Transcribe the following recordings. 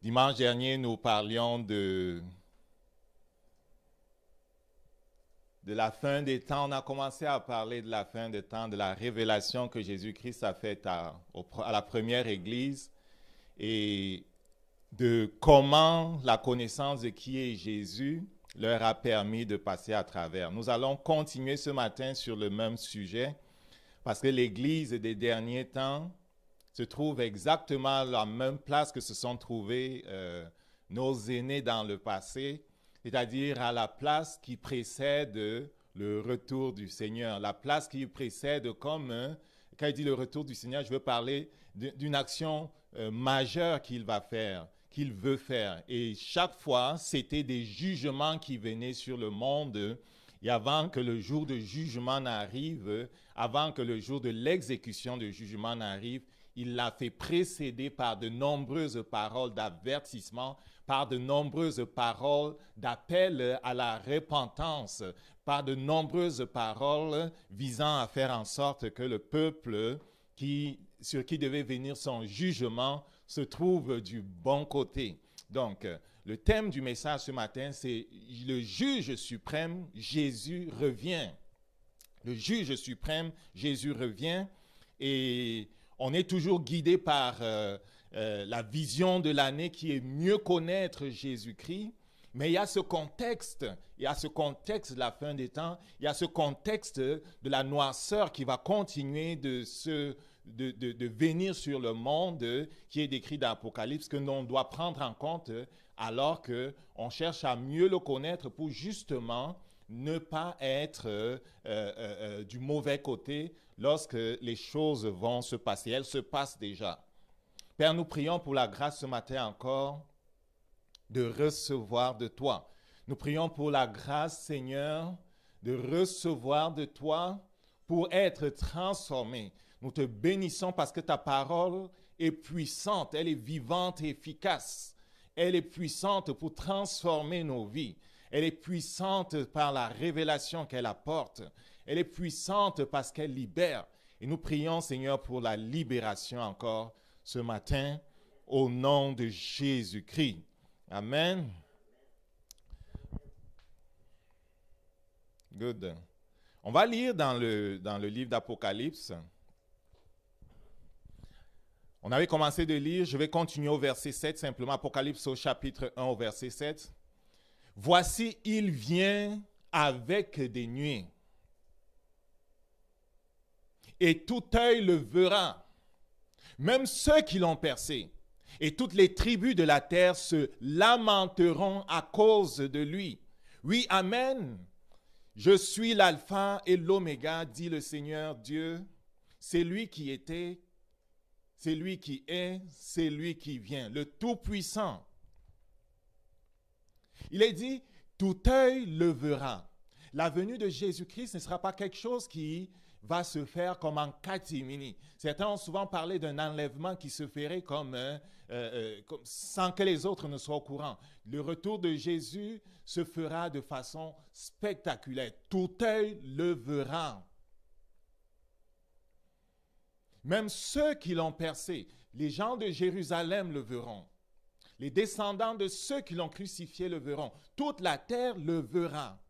Dimanche dernier, nous parlions de la fin des temps. On a commencé à parler de la fin des temps, de la révélation que Jésus-Christ a faite à la première Église et de comment la connaissance de qui est Jésus leur a permis de passer à travers. Nous allons continuer ce matin sur le même sujet parce que l'Église des derniers temps se trouve exactement à la même place que se sont trouvés nos aînés dans le passé, c'est-à-dire à la place qui précède le retour du Seigneur, la place qui précède comme, quand il dit le retour du Seigneur, je veux parler d'une action majeure qu'il va faire, qu'il veut faire. Et chaque fois, c'était des jugements qui venaient sur le monde. Et avant que le jour de jugement n'arrive, avant que le jour de l'exécution du jugement n'arrive, il l'a fait précéder par de nombreuses paroles d'avertissement, par de nombreuses paroles d'appel à la repentance, par de nombreuses paroles visant à faire en sorte que le peuple sur qui devait venir son jugement se trouve du bon côté. Donc, le thème du message ce matin, c'est le juge suprême, Jésus revient. Le juge suprême, Jésus revient, et on est toujours guidé par la vision de l'année qui est mieux connaître Jésus-Christ. Mais il y a ce contexte de la fin des temps, il y a ce contexte de la noirceur qui va continuer de venir sur le monde qui est décrit dans l'Apocalypse, que l'on doit prendre en compte alors qu'on cherche à mieux le connaître pour justement ne pas être du mauvais côté lorsque les choses vont se passer. Elles se passent déjà. Père, nous prions pour la grâce ce matin encore de recevoir de toi. Nous prions pour la grâce, Seigneur, de recevoir de toi pour être transformé. Nous te bénissons parce que ta parole est puissante, elle est vivante et efficace. Elle est puissante pour transformer nos vies. Elle est puissante par la révélation qu'elle apporte. Elle est puissante parce qu'elle libère. Et nous prions, Seigneur, pour la libération encore ce matin, au nom de Jésus-Christ. Amen. Good. On va lire dans le livre d'Apocalypse. On avait commencé de lire, je vais continuer au verset 7, simplement Apocalypse au chapitre 1 au verset 7. Voici, il vient avec des nuées. Et tout œil le verra, même ceux qui l'ont percé. Et toutes les tribus de la terre se lamenteront à cause de lui. Oui, amen. Je suis l'alpha et l'oméga, dit le Seigneur Dieu. C'est lui qui était, c'est lui qui est, c'est lui qui vient, le Tout-Puissant. Il est dit, tout œil le verra. La venue de Jésus-Christ ne sera pas quelque chose qui va se faire comme en catimini. Certains ont souvent parlé d'un enlèvement qui se ferait comme sans que les autres ne soient au courant. Le retour de Jésus se fera de façon spectaculaire. Tout œil le verra. Même ceux qui l'ont percé, les gens de Jérusalem le verront. Les descendants de ceux qui l'ont crucifié le verront. Toute la terre le verra.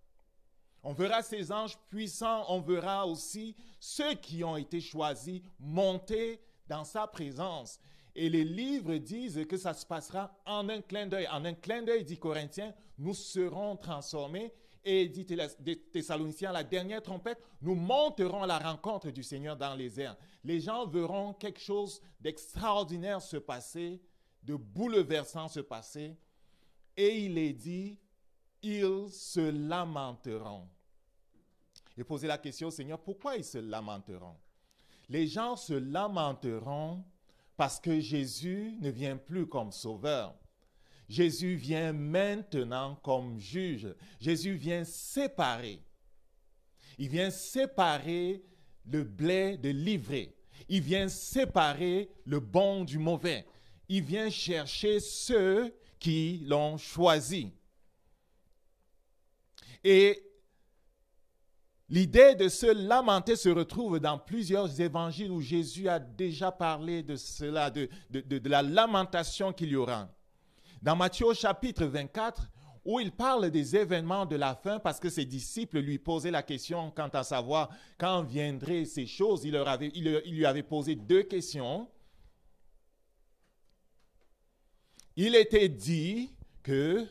On verra ces anges puissants, on verra aussi ceux qui ont été choisis monter dans sa présence. Et les livres disent que ça se passera en un clin d'œil. En un clin d'œil, dit Corinthiens, nous serons transformés. Et dit Thessaloniciens, la dernière trompette, nous monterons à la rencontre du Seigneur dans les airs. Les gens verront quelque chose d'extraordinaire se passer, de bouleversant se passer. Et il est dit, ils se lamenteront. J'ai posé la question au Seigneur, pourquoi ils se lamenteront? Les gens se lamenteront parce que Jésus ne vient plus comme sauveur. Jésus vient maintenant comme juge. Jésus vient séparer. Il vient séparer le blé de l'ivraie. Il vient séparer le bon du mauvais. Il vient chercher ceux qui l'ont choisi. Et l'idée de se lamenter se retrouve dans plusieurs évangiles où Jésus a déjà parlé de cela, de la lamentation qu'il y aura. Dans Matthieu chapitre 24, où il parle des événements de la fin, parce que ses disciples lui posaient la question quant à savoir quand viendraient ces choses. Il lui avait posé deux questions. Il était dit que,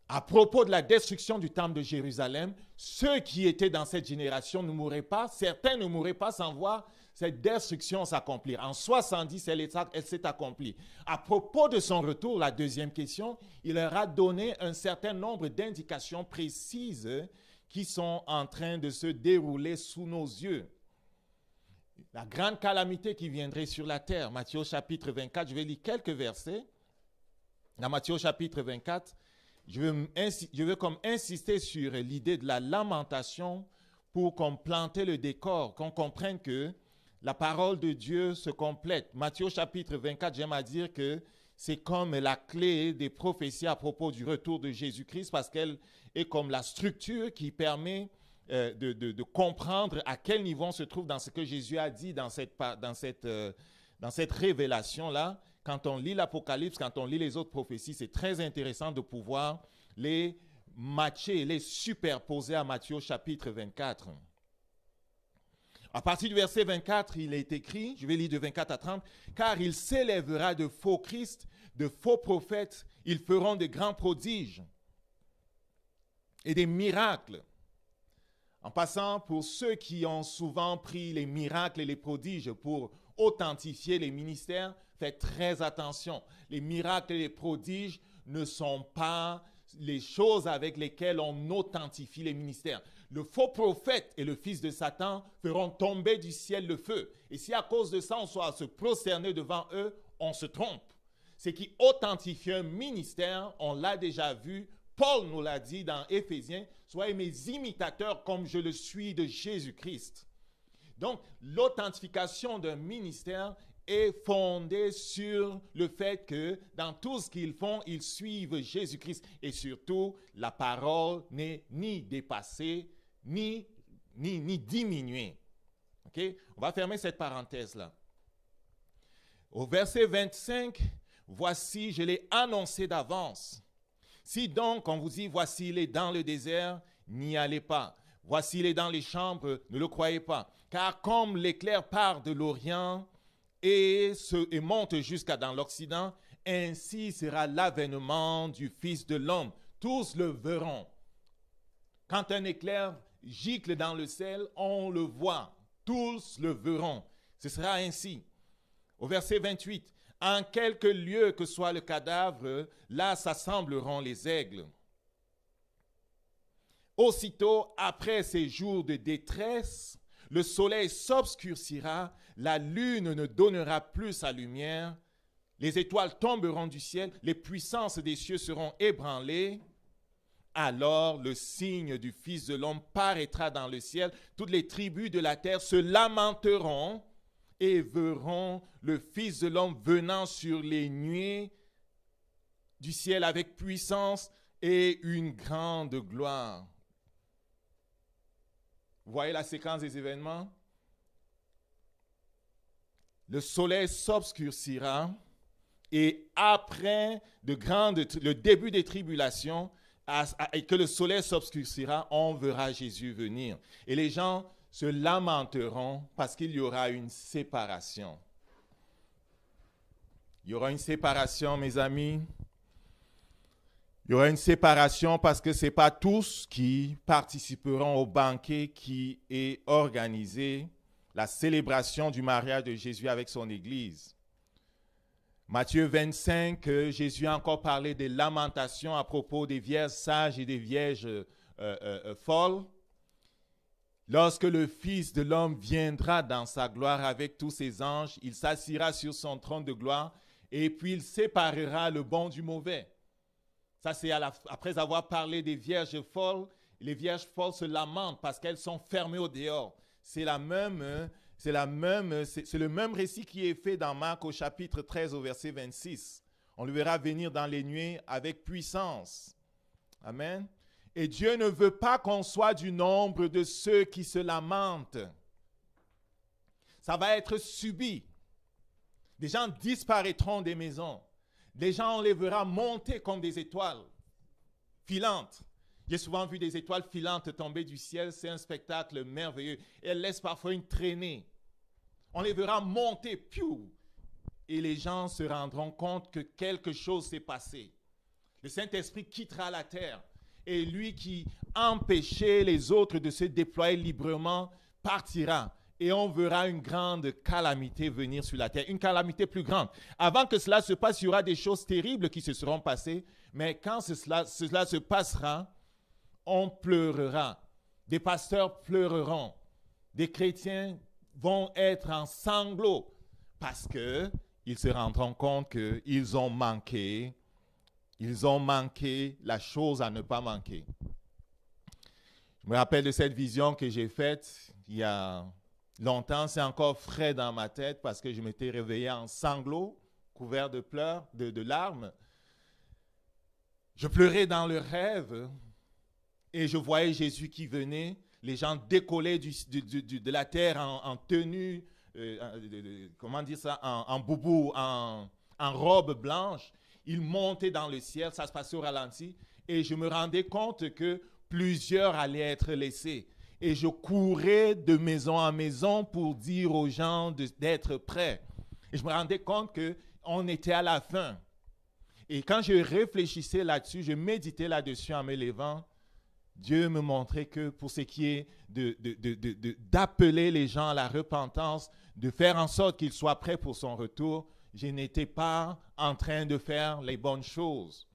à propos de la destruction du temple de Jérusalem, ceux qui étaient dans cette génération ne mourraient pas, certains ne mourraient pas sans voir cette destruction s'accomplir. En 70, elle s'est accomplie. À propos de son retour, la deuxième question, il leur a donné un certain nombre d'indications précises qui sont en train de se dérouler sous nos yeux. La grande calamité qui viendrait sur la terre, Matthieu chapitre 24, je vais lire quelques versets. Dans Matthieu chapitre 24, je veux comme insister sur l'idée de la lamentation pour qu'on plante le décor, qu'on comprenne que la parole de Dieu se complète. Matthieu chapitre 24, j'aime à dire que c'est comme la clé des prophéties à propos du retour de Jésus-Christ parce qu'elle est comme la structure qui permet de comprendre à quel niveau on se trouve dans ce que Jésus a dit dans cette révélation-là. Quand on lit l'Apocalypse, quand on lit les autres prophéties, c'est très intéressant de pouvoir les matcher, les superposer à Matthieu chapitre 24. À partir du verset 24, il est écrit, je vais lire de 24 à 30, « Car il s'élèvera de faux Christ, de faux prophètes, ils feront de grands prodiges et des miracles. » En passant, pour ceux qui ont souvent pris les miracles et les prodiges pour authentifier les ministères, faites très attention. Les miracles et les prodiges ne sont pas les choses avec lesquelles on authentifie les ministères. Le faux prophète et le fils de Satan feront tomber du ciel le feu. Et si à cause de ça, on soit à se prosterner devant eux, on se trompe. Ce qui authentifie un ministère, on l'a déjà vu, Paul nous l'a dit dans Éphésiens, « Soyez mes imitateurs comme je le suis de Jésus-Christ. » Donc, l'authentification d'un ministère est fondée sur le fait que dans tout ce qu'ils font, ils suivent Jésus-Christ. Et surtout, la parole n'est ni dépassée, ni diminuée. Okay? On va fermer cette parenthèse-là. Au verset 25, « Voici, je l'ai annoncé d'avance. Si donc on vous dit, voici, il est dans le désert, n'y allez pas. Voici, il est dans les chambres, ne le croyez pas. Car comme l'éclair part de l'Orient et monte jusqu'à dans l'Occident, ainsi sera l'avènement du Fils de l'homme. Tous le verront. » Quand un éclair gicle dans le ciel, on le voit. Tous le verront. Ce sera ainsi. Au verset 28, « En quelque lieu que soit le cadavre, là s'assembleront les aigles. Aussitôt, après ces jours de détresse, le soleil s'obscurcira, la lune ne donnera plus sa lumière, les étoiles tomberont du ciel, les puissances des cieux seront ébranlées. Alors le signe du Fils de l'homme paraîtra dans le ciel, toutes les tribus de la terre se lamenteront et verront le Fils de l'homme venant sur les nuées du ciel avec puissance et une grande gloire. » Vous voyez la séquence des événements? Le soleil s'obscurcira et après le début des tribulations, et que le soleil s'obscurcira, on verra Jésus venir. Et les gens se lamenteront parce qu'il y aura une séparation. Il y aura une séparation, mes amis. Il y aura une séparation parce que ce n'est pas tous qui participeront au banquet qui est organisé, la célébration du mariage de Jésus avec son Église. Matthieu 25, Jésus a encore parlé des lamentations à propos des vierges sages et des vierges folles. Lorsque le Fils de l'homme viendra dans sa gloire avec tous ses anges, il s'assiera sur son trône de gloire et puis il séparera le bon du mauvais. Ça, c'est après avoir parlé des vierges folles. Les vierges folles se lamentent parce qu'elles sont fermées au dehors. C'est le même récit qui est fait dans Marc au chapitre 13 au verset 26. On le verra venir dans les nuées avec puissance. Amen. Et Dieu ne veut pas qu'on soit du nombre de ceux qui se lamentent. Ça va être subi. Des gens disparaîtront des maisons. Les gens, on les verra monter comme des étoiles filantes. J'ai souvent vu des étoiles filantes tomber du ciel. C'est un spectacle merveilleux. Et elles laissent parfois une traînée. On les verra monter, piou, et les gens se rendront compte que quelque chose s'est passé. Le Saint-Esprit quittera la terre. Et lui qui empêchait les autres de se déployer librement partira. Et on verra une grande calamité venir sur la terre, une calamité plus grande. Avant que cela se passe, il y aura des choses terribles qui se seront passées. Mais quand cela se passera, on pleurera. Des pasteurs pleureront. Des chrétiens vont être en sanglots parce qu'ils se rendront compte qu'ils ont manqué. Ils ont manqué la chose à ne pas manquer. Je me rappelle de cette vision que j'ai faite il y a longtemps. C'est encore frais dans ma tête parce que je m'étais réveillé en sanglots, couvert de pleurs, de larmes. Je pleurais dans le rêve et je voyais Jésus qui venait. Les gens décollaient de la terre en tenue, comment dire ça, en boubou, en robe blanche. Ils montaient dans le ciel, ça se passait au ralenti. Et je me rendais compte que plusieurs allaient être laissés. Et je courais de maison en maison pour dire aux gens d'être prêts. Et je me rendais compte qu'on était à la fin. Et quand je réfléchissais là-dessus, je méditais là-dessus en me levant, Dieu me montrait que pour ce qui est d'appeler les gens à la repentance, de faire en sorte qu'ils soient prêts pour son retour, je n'étais pas en train de faire les bonnes choses.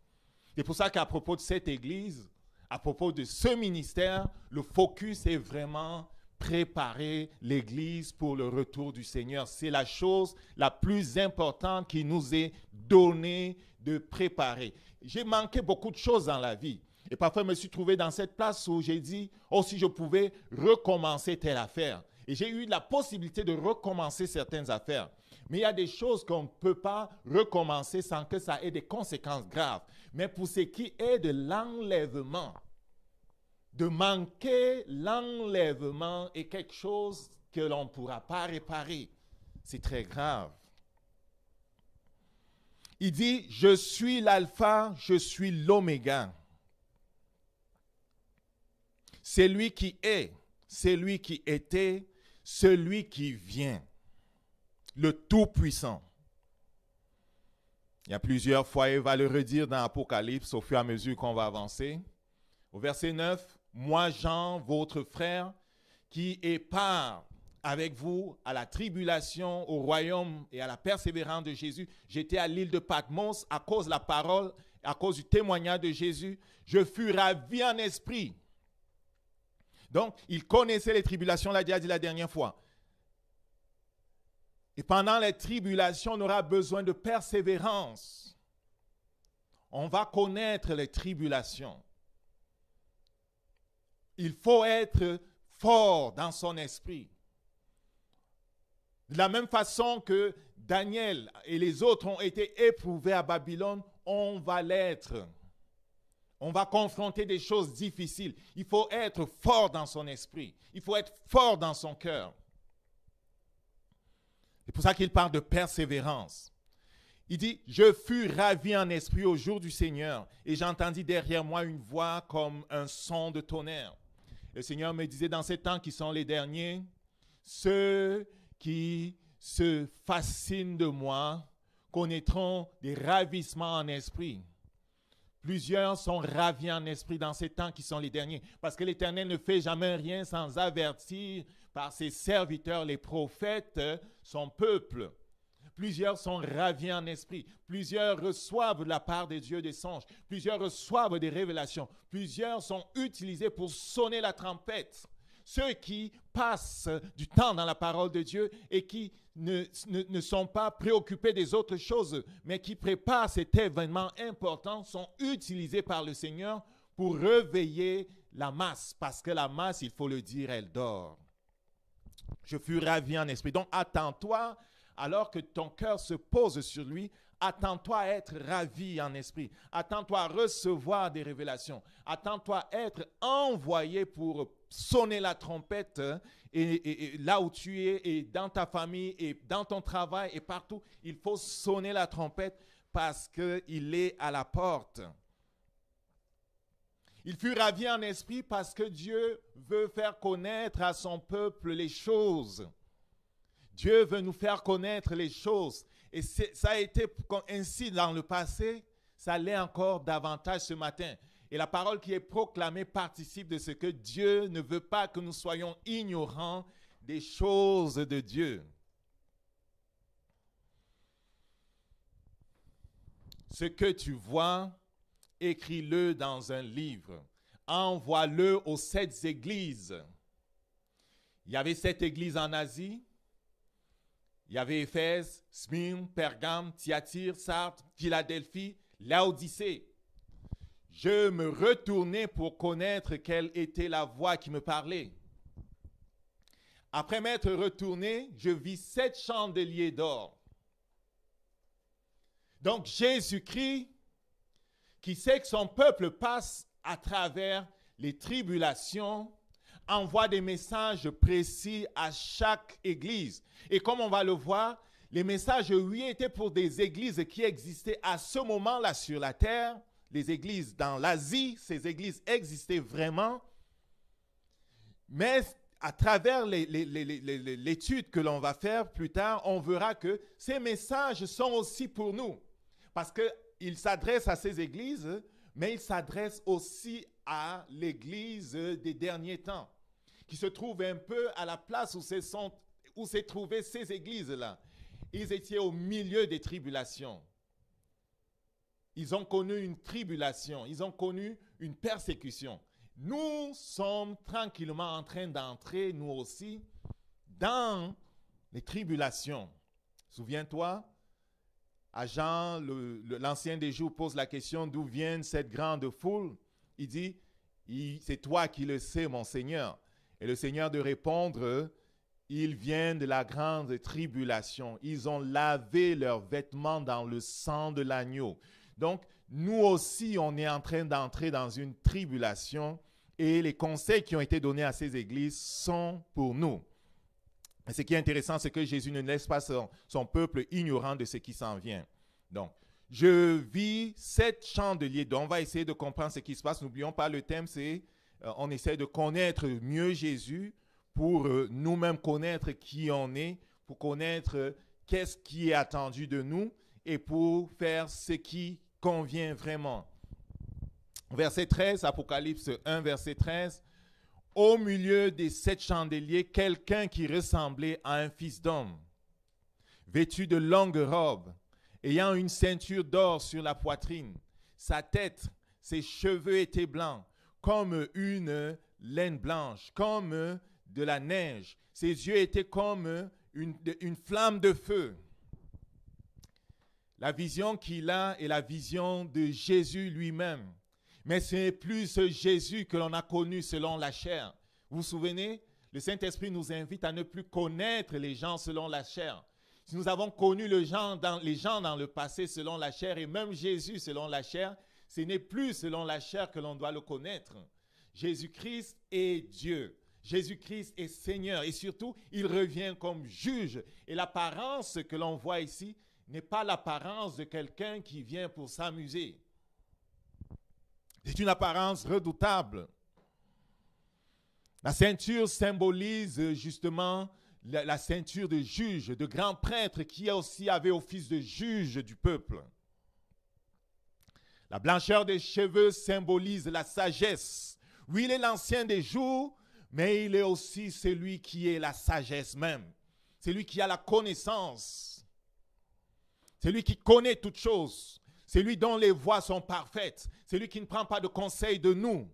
C'est pour ça qu'à propos de cette église, à propos de ce ministère, le focus est vraiment préparer l'église pour le retour du Seigneur. C'est la chose la plus importante qui nous est donnée de préparer. J'ai manqué beaucoup de choses dans la vie. Et parfois, je me suis trouvé dans cette place où j'ai dit, oh, si je pouvais recommencer telle affaire. Et j'ai eu la possibilité de recommencer certaines affaires. Mais il y a des choses qu'on ne peut pas recommencer sans que ça ait des conséquences graves. Mais pour ce qui est de l'enlèvement, de manquer l'enlèvement est quelque chose que l'on ne pourra pas réparer. C'est très grave. Il dit, je suis l'alpha, je suis l'oméga. C'est lui qui est, c'est lui qui était, celui qui vient. Le Tout-Puissant. Il y a plusieurs fois, il va le redire dans Apocalypse au fur et à mesure qu'on va avancer. Au verset 9, « Moi, Jean, votre frère, qui est part avec vous à la tribulation, au royaume et à la persévérance de Jésus, j'étais à l'île de Patmos à cause de la parole, à cause du témoignage de Jésus. Je fus ravi en esprit. » Donc, il connaissait les tribulations, l'a déjà dit la dernière fois. Et pendant les tribulations, on aura besoin de persévérance. On va connaître les tribulations. Il faut être fort dans son esprit. De la même façon que Daniel et les autres ont été éprouvés à Babylone, on va l'être. On va confronter des choses difficiles. Il faut être fort dans son esprit. Il faut être fort dans son cœur. C'est pour ça qu'il parle de persévérance. Il dit, je fus ravi en esprit au jour du Seigneur et j'entendis derrière moi une voix comme un son de tonnerre. Le Seigneur me disait dans ces temps qui sont les derniers, ceux qui se fascinent de moi connaîtront des ravissements en esprit. Plusieurs sont ravis en esprit dans ces temps qui sont les derniers, parce que l'Éternel ne fait jamais rien sans avertir par ses serviteurs, les prophètes, son peuple. Plusieurs sont ravis en esprit. Plusieurs reçoivent de la part de Dieu des songes. Plusieurs reçoivent des révélations. Plusieurs sont utilisés pour sonner la trompette. Ceux qui passent du temps dans la parole de Dieu et qui ne sont pas préoccupés des autres choses, mais qui préparent cet événement important, sont utilisés par le Seigneur pour réveiller la masse. Parce que la masse, il faut le dire, elle dort. Je fus ravi en esprit. Donc, attends-toi, alors que ton cœur se pose sur lui, attends-toi à être ravi en esprit. Attends-toi à recevoir des révélations. Attends-toi à être envoyé pour sonner la trompette et là où tu es et dans ta famille et dans ton travail et partout. Il faut sonner la trompette parce qu'il est à la porte. Il fut ravi en esprit parce que Dieu veut faire connaître à son peuple les choses. Dieu veut nous faire connaître les choses. Et ça a été ainsi dans le passé, ça l'est encore davantage ce matin. Et la parole qui est proclamée participe de ce que Dieu ne veut pas que nous soyons ignorants des choses de Dieu. Ce que tu vois, écris-le dans un livre. Envoie-le aux 7 églises. Il y avait 7 églises en Asie. Il y avait Éphèse, Smyrne, Pergame, Thyatire, Sardes, Philadelphie, Laodicée. Je me retournai pour connaître quelle était la voix qui me parlait. Après m'être retourné, je vis 7 chandeliers d'or. Donc Jésus-Christ, qui sait que son peuple passe à travers les tribulations, envoie des messages précis à chaque église. Et comme on va le voir, les messages, oui, étaient pour des églises qui existaient à ce moment-là sur la terre. Les églises dans l'Asie, ces églises existaient vraiment. Mais à travers l'étude que l'on va faire plus tard, on verra que ces messages sont aussi pour nous. Parce qu'il s'adresse à ces églises, mais il s'adresse aussi à l'église des derniers temps, qui se trouve un peu à la place où s'est trouvées ces églises-là. Ils étaient au milieu des tribulations. Ils ont connu une tribulation, ils ont connu une persécution. Nous sommes tranquillement en train d'entrer, nous aussi, dans les tribulations. Souviens-toi, à Jean, l'ancien des jours pose la question d'où vient cette grande foule. Il dit, c'est toi qui le sais, mon Seigneur. Et le Seigneur de répondre, ils viennent de la grande tribulation. Ils ont lavé leurs vêtements dans le sang de l'agneau. Donc, nous aussi, on est en train d'entrer dans une tribulation et les conseils qui ont été donnés à ces églises sont pour nous. Et ce qui est intéressant, c'est que Jésus ne laisse pas son peuple ignorant de ce qui s'en vient. Donc, je vis 7 chandeliers. Donc, on va essayer de comprendre ce qui se passe. N'oublions pas, le thème, c'est on essaie de connaître mieux Jésus pour nous-mêmes connaître qui on est, pour connaître qu'est-ce qui est attendu de nous et pour faire ce qui convient vraiment. Verset 13, Apocalypse 1, verset 13. Au milieu des 7 chandeliers, quelqu'un qui ressemblait à un fils d'homme, vêtu de longues robes, ayant une ceinture d'or sur la poitrine. Sa tête, ses cheveux étaient blancs, comme une laine blanche, comme de la neige. Ses yeux étaient comme une flamme de feu. La vision qu'il a est la vision de Jésus lui-même. Mais ce n'est plus ce Jésus que l'on a connu selon la chair. Vous vous souvenez? Le Saint-Esprit nous invite à ne plus connaître les gens selon la chair. Si nous avons connu les gens dans le passé selon la chair et même Jésus selon la chair, ce n'est plus selon la chair que l'on doit le connaître. Jésus-Christ est Dieu. Jésus-Christ est Seigneur et surtout, il revient comme juge. Et l'apparence que l'on voit ici n'est pas l'apparence de quelqu'un qui vient pour s'amuser. C'est une apparence redoutable. La ceinture symbolise justement la ceinture de juge, de grand prêtre qui aussi avait office de juge du peuple. La blancheur des cheveux symbolise la sagesse. Oui, il est l'ancien des jours, mais il est aussi celui qui est la sagesse même. Celui qui a la connaissance. Celui qui connaît toutes choses. Celui dont les voies sont parfaites. Celui qui ne prend pas de conseil de nous.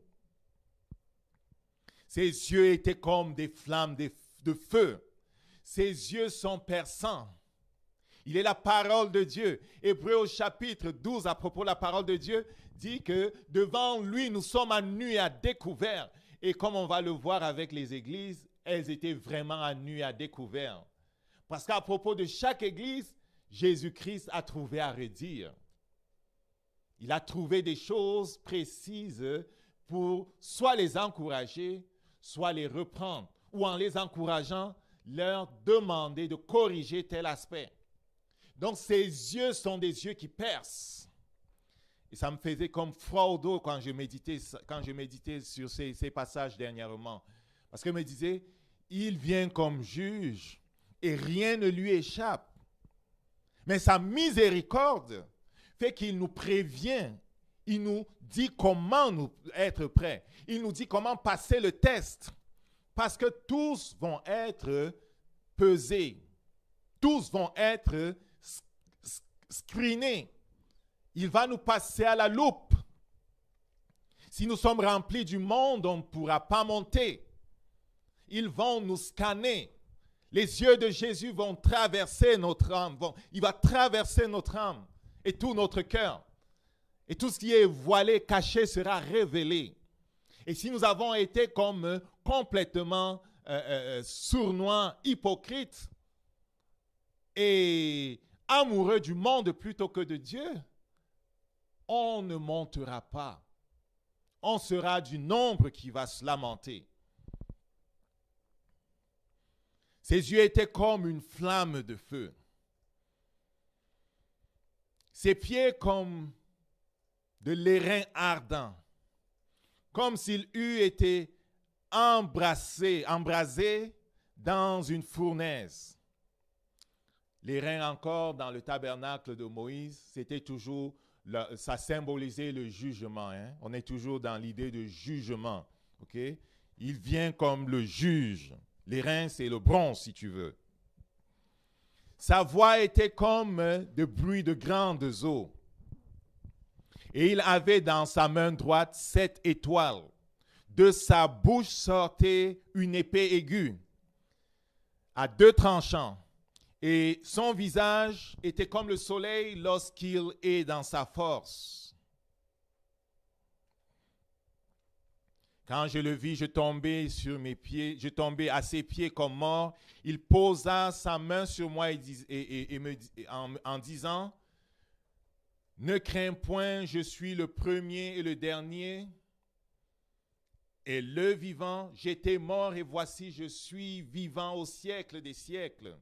Ses yeux étaient comme des flammes de feu. Ses yeux sont perçants. Il est la parole de Dieu. Hébreux au chapitre 12, à propos de la parole de Dieu, dit que devant lui, nous sommes à nu et à découvert. Et comme on va le voir avec les églises, elles étaient vraiment à nu et à découvert. Parce qu'à propos de chaque église, Jésus-Christ a trouvé à redire. Il a trouvé des choses précises pour soit les encourager, soit les reprendre, ou en les encourageant, leur demander de corriger tel aspect. Donc ses yeux sont des yeux qui percent. Et ça me faisait comme froid au dos quand je méditais sur ces passages dernièrement. Parce que je me disais, il vient comme juge et rien ne lui échappe. Mais sa miséricorde fait qu'il nous prévient. Il nous dit comment nous être prêts. Il nous dit comment passer le test. Parce que tous vont être pesés. Tous vont être screenés. Il va nous passer à la loupe. Si nous sommes remplis du monde, on ne pourra pas monter. Ils vont nous scanner. Les yeux de Jésus vont traverser notre âme. Il va traverser notre âme et tout notre cœur. Et tout ce qui est voilé, caché sera révélé. Et si nous avons été comme complètement sournois, hypocrites et amoureux du monde plutôt que de Dieu, on ne montera pas. On sera du nombre qui va se lamenter. Ses yeux étaient comme une flamme de feu. Ses pieds comme de l'airain ardent, comme s'il eût été embrasé dans une fournaise. L'airain encore dans le tabernacle de Moïse, c'était toujours, ça symbolisait le jugement. Hein? On est toujours dans l'idée de jugement. Okay? Il vient comme le juge. L'airain, c'est le bronze, si tu veux. Sa voix était comme de bruit de grandes eaux. Et il avait dans sa main droite 7 étoiles. De sa bouche sortait une épée aiguë à 2 tranchants. Et son visage était comme le soleil lorsqu'il est dans sa force. Quand je le vis, je tombais sur mes pieds, je tombais à ses pieds comme mort. Il posa sa main sur moi en disant, « Ne crains point, je suis le premier et le dernier, et le vivant. J'étais mort et voici, je suis vivant au siècle des siècles.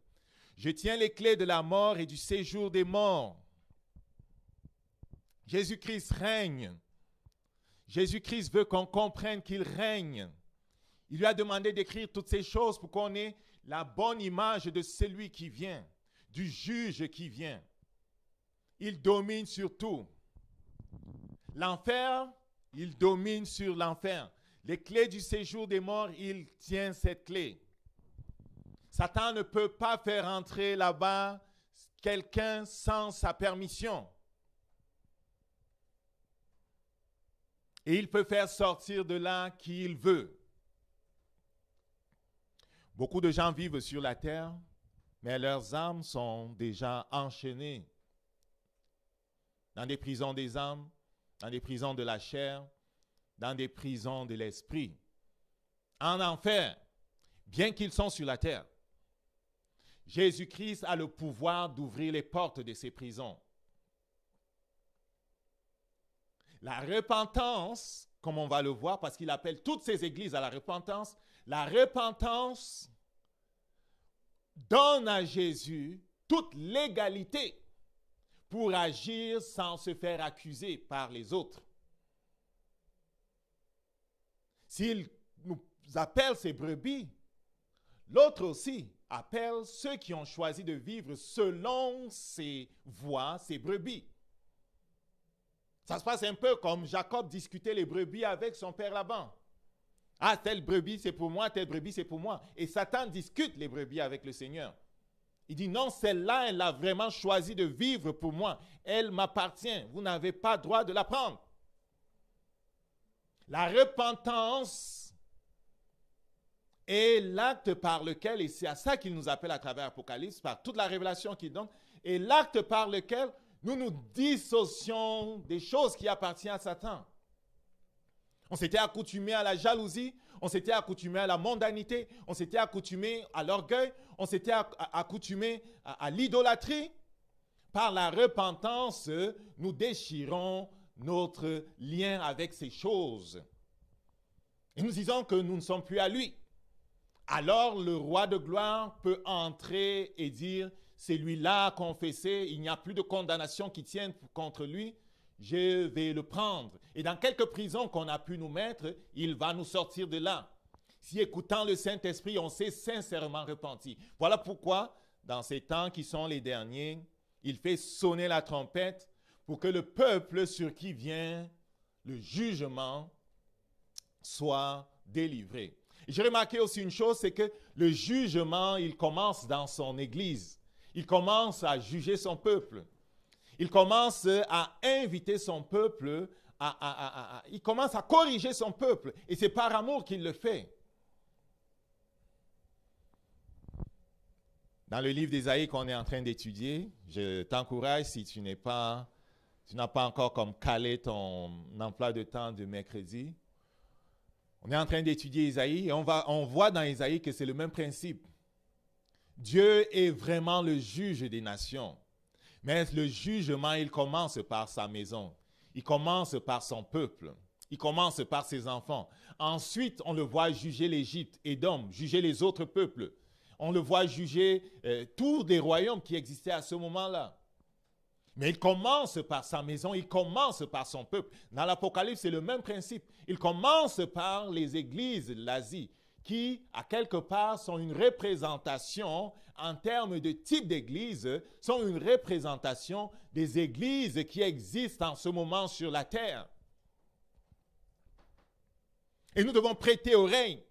Je tiens les clés de la mort et du séjour des morts. » Jésus-Christ règne. Jésus-Christ veut qu'on comprenne qu'il règne. Il lui a demandé d'écrire toutes ces choses pour qu'on ait la bonne image de celui qui vient, du juge qui vient. Il domine sur tout. L'enfer, il domine sur l'enfer. Les clés du séjour des morts, il tient cette clé. Satan ne peut pas faire entrer là-bas quelqu'un sans sa permission. Et il peut faire sortir de là qui il veut. Beaucoup de gens vivent sur la terre, mais leurs âmes sont déjà enchaînées dans des prisons des âmes, dans des prisons de la chair, dans des prisons de l'esprit, en enfer, bien qu'ils sont sur la terre. Jésus-Christ a le pouvoir d'ouvrir les portes de ces prisons. La repentance, comme on va le voir, parce qu'il appelle toutes ces églises à la repentance donne à Jésus toute l'égalité pour agir sans se faire accuser par les autres. S'il nous appelle ses brebis, l'autre aussi appelle ceux qui ont choisi de vivre selon ses voies, ses brebis. Ça se passe un peu comme Jacob discutait les brebis avec son père Laban. Ah, telle brebis c'est pour moi, telle brebis c'est pour moi. Et Satan discute les brebis avec le Seigneur. Il dit non, celle-là, elle a vraiment choisi de vivre pour moi. Elle m'appartient. Vous n'avez pas droit de la prendre. La repentance est l'acte par lequel, et c'est à ça qu'il nous appelle à travers l'Apocalypse, par toute la révélation qu'il donne, est l'acte par lequel nous nous dissocions des choses qui appartiennent à Satan. On s'était accoutumé à la jalousie, on s'était accoutumé à la mondanité, on s'était accoutumé à l'orgueil, on s'était accoutumé à l'idolâtrie. Par la repentance, nous déchirons notre lien avec ces choses. Et nous disons que nous ne sommes plus à lui. Alors le roi de gloire peut entrer et dire, celui-là a confessé, il n'y a plus de condamnation qui tienne contre lui, je vais le prendre. Et dans quelques prisons qu'on a pu nous mettre, il va nous sortir de là. Si écoutant le Saint-Esprit, on s'est sincèrement repenti. Voilà pourquoi, dans ces temps qui sont les derniers, il fait sonner la trompette pour que le peuple sur qui vient le jugement soit délivré. J'ai remarqué aussi une chose, c'est que le jugement, il commence dans son Église. Il commence à juger son peuple. Il commence à inviter son peuple, il commence à corriger son peuple. Et c'est par amour qu'il le fait. Dans le livre d'Ésaïe qu'on est en train d'étudier, je t'encourage, si tu n'as pas encore comme calé ton emploi de temps de mercredi, on est en train d'étudier Ésaïe et on voit dans Ésaïe que c'est le même principe. Dieu est vraiment le juge des nations. Mais le jugement, il commence par sa maison. Il commence par son peuple. Il commence par ses enfants. Ensuite, on le voit juger l'Égypte, Édom, juger les autres peuples. On le voit juger tous les royaumes qui existaient à ce moment-là. Mais il commence par sa maison, il commence par son peuple. Dans l'Apocalypse, c'est le même principe. Il commence par les églises de l'Asie, qui, à quelque part, sont une représentation, en termes de type d'église, sont une représentation des églises qui existent en ce moment sur la terre. Et nous devons prêter oreille.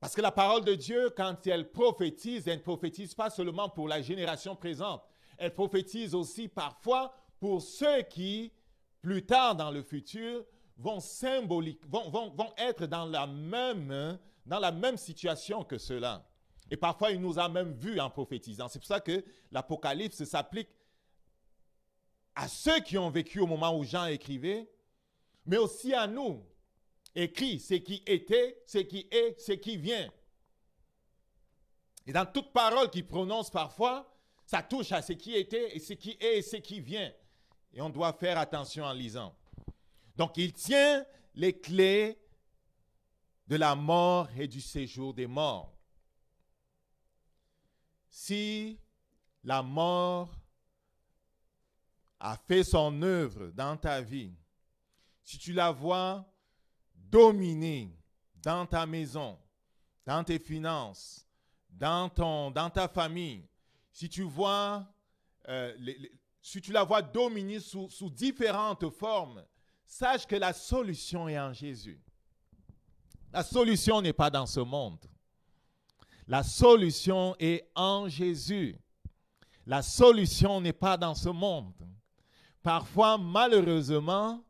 Parce que la parole de Dieu, quand elle ne prophétise pas seulement pour la génération présente. Elle prophétise aussi parfois pour ceux qui, plus tard dans le futur, vont être dans la même situation que ceux-là. Et parfois, il nous a même vus en prophétisant. C'est pour ça que l'Apocalypse s'applique à ceux qui ont vécu au moment où Jean écrivait, mais aussi à nous. Écrit ce qui était, ce qui est, ce qui vient. Et dans toute parole qu'il prononce parfois, ça touche à ce qui était, et ce qui est, et ce qui vient. Et on doit faire attention en lisant. Donc, il tient les clés de la mort et du séjour des morts. Si la mort a fait son œuvre dans ta vie, si tu la vois dominer dans ta maison, dans tes finances, dans ta famille, si tu la vois dominer sous différentes formes, sache que la solution est en Jésus. La solution n'est pas dans ce monde. La solution est en Jésus. La solution n'est pas dans ce monde. Parfois, malheureusement,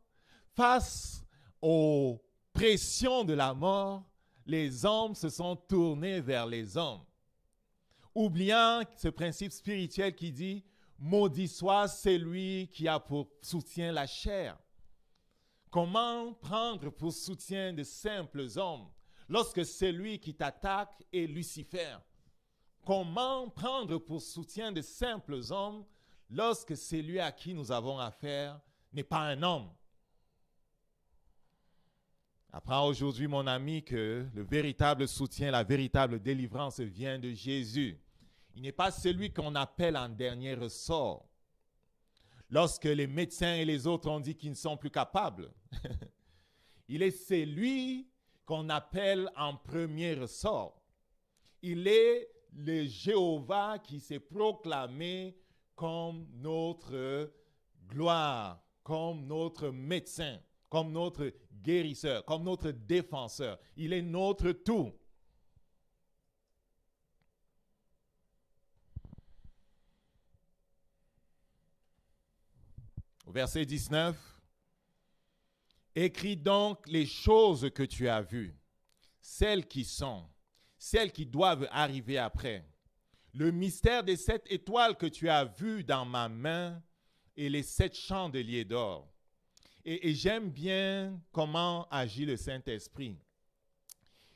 face aux pressions de la mort, les hommes se sont tournés vers les hommes, oubliant ce principe spirituel qui dit « Maudit soit celui qui a pour soutien la chair ». Comment prendre pour soutien de simples hommes lorsque celui qui t'attaque est Lucifer? Comment prendre pour soutien de simples hommes lorsque celui à qui nous avons affaire n'est pas un homme? Apprends aujourd'hui, mon ami, que le véritable soutien, la véritable délivrance vient de Jésus. Il n'est pas celui qu'on appelle en dernier ressort. Lorsque les médecins et les autres ont dit qu'ils ne sont plus capables, il est celui qu'on appelle en premier ressort. Il est le Jéhovah qui s'est proclamé comme notre gloire, comme notre médecin, comme notre guérisseur, comme notre défenseur. Il est notre tout. Au verset 19, « Écris donc les choses que tu as vues, celles qui sont, celles qui doivent arriver après. Le mystère des 7 étoiles que tu as vues dans ma main et les 7 chandeliers d'or. » Et j'aime bien comment agit le Saint-Esprit.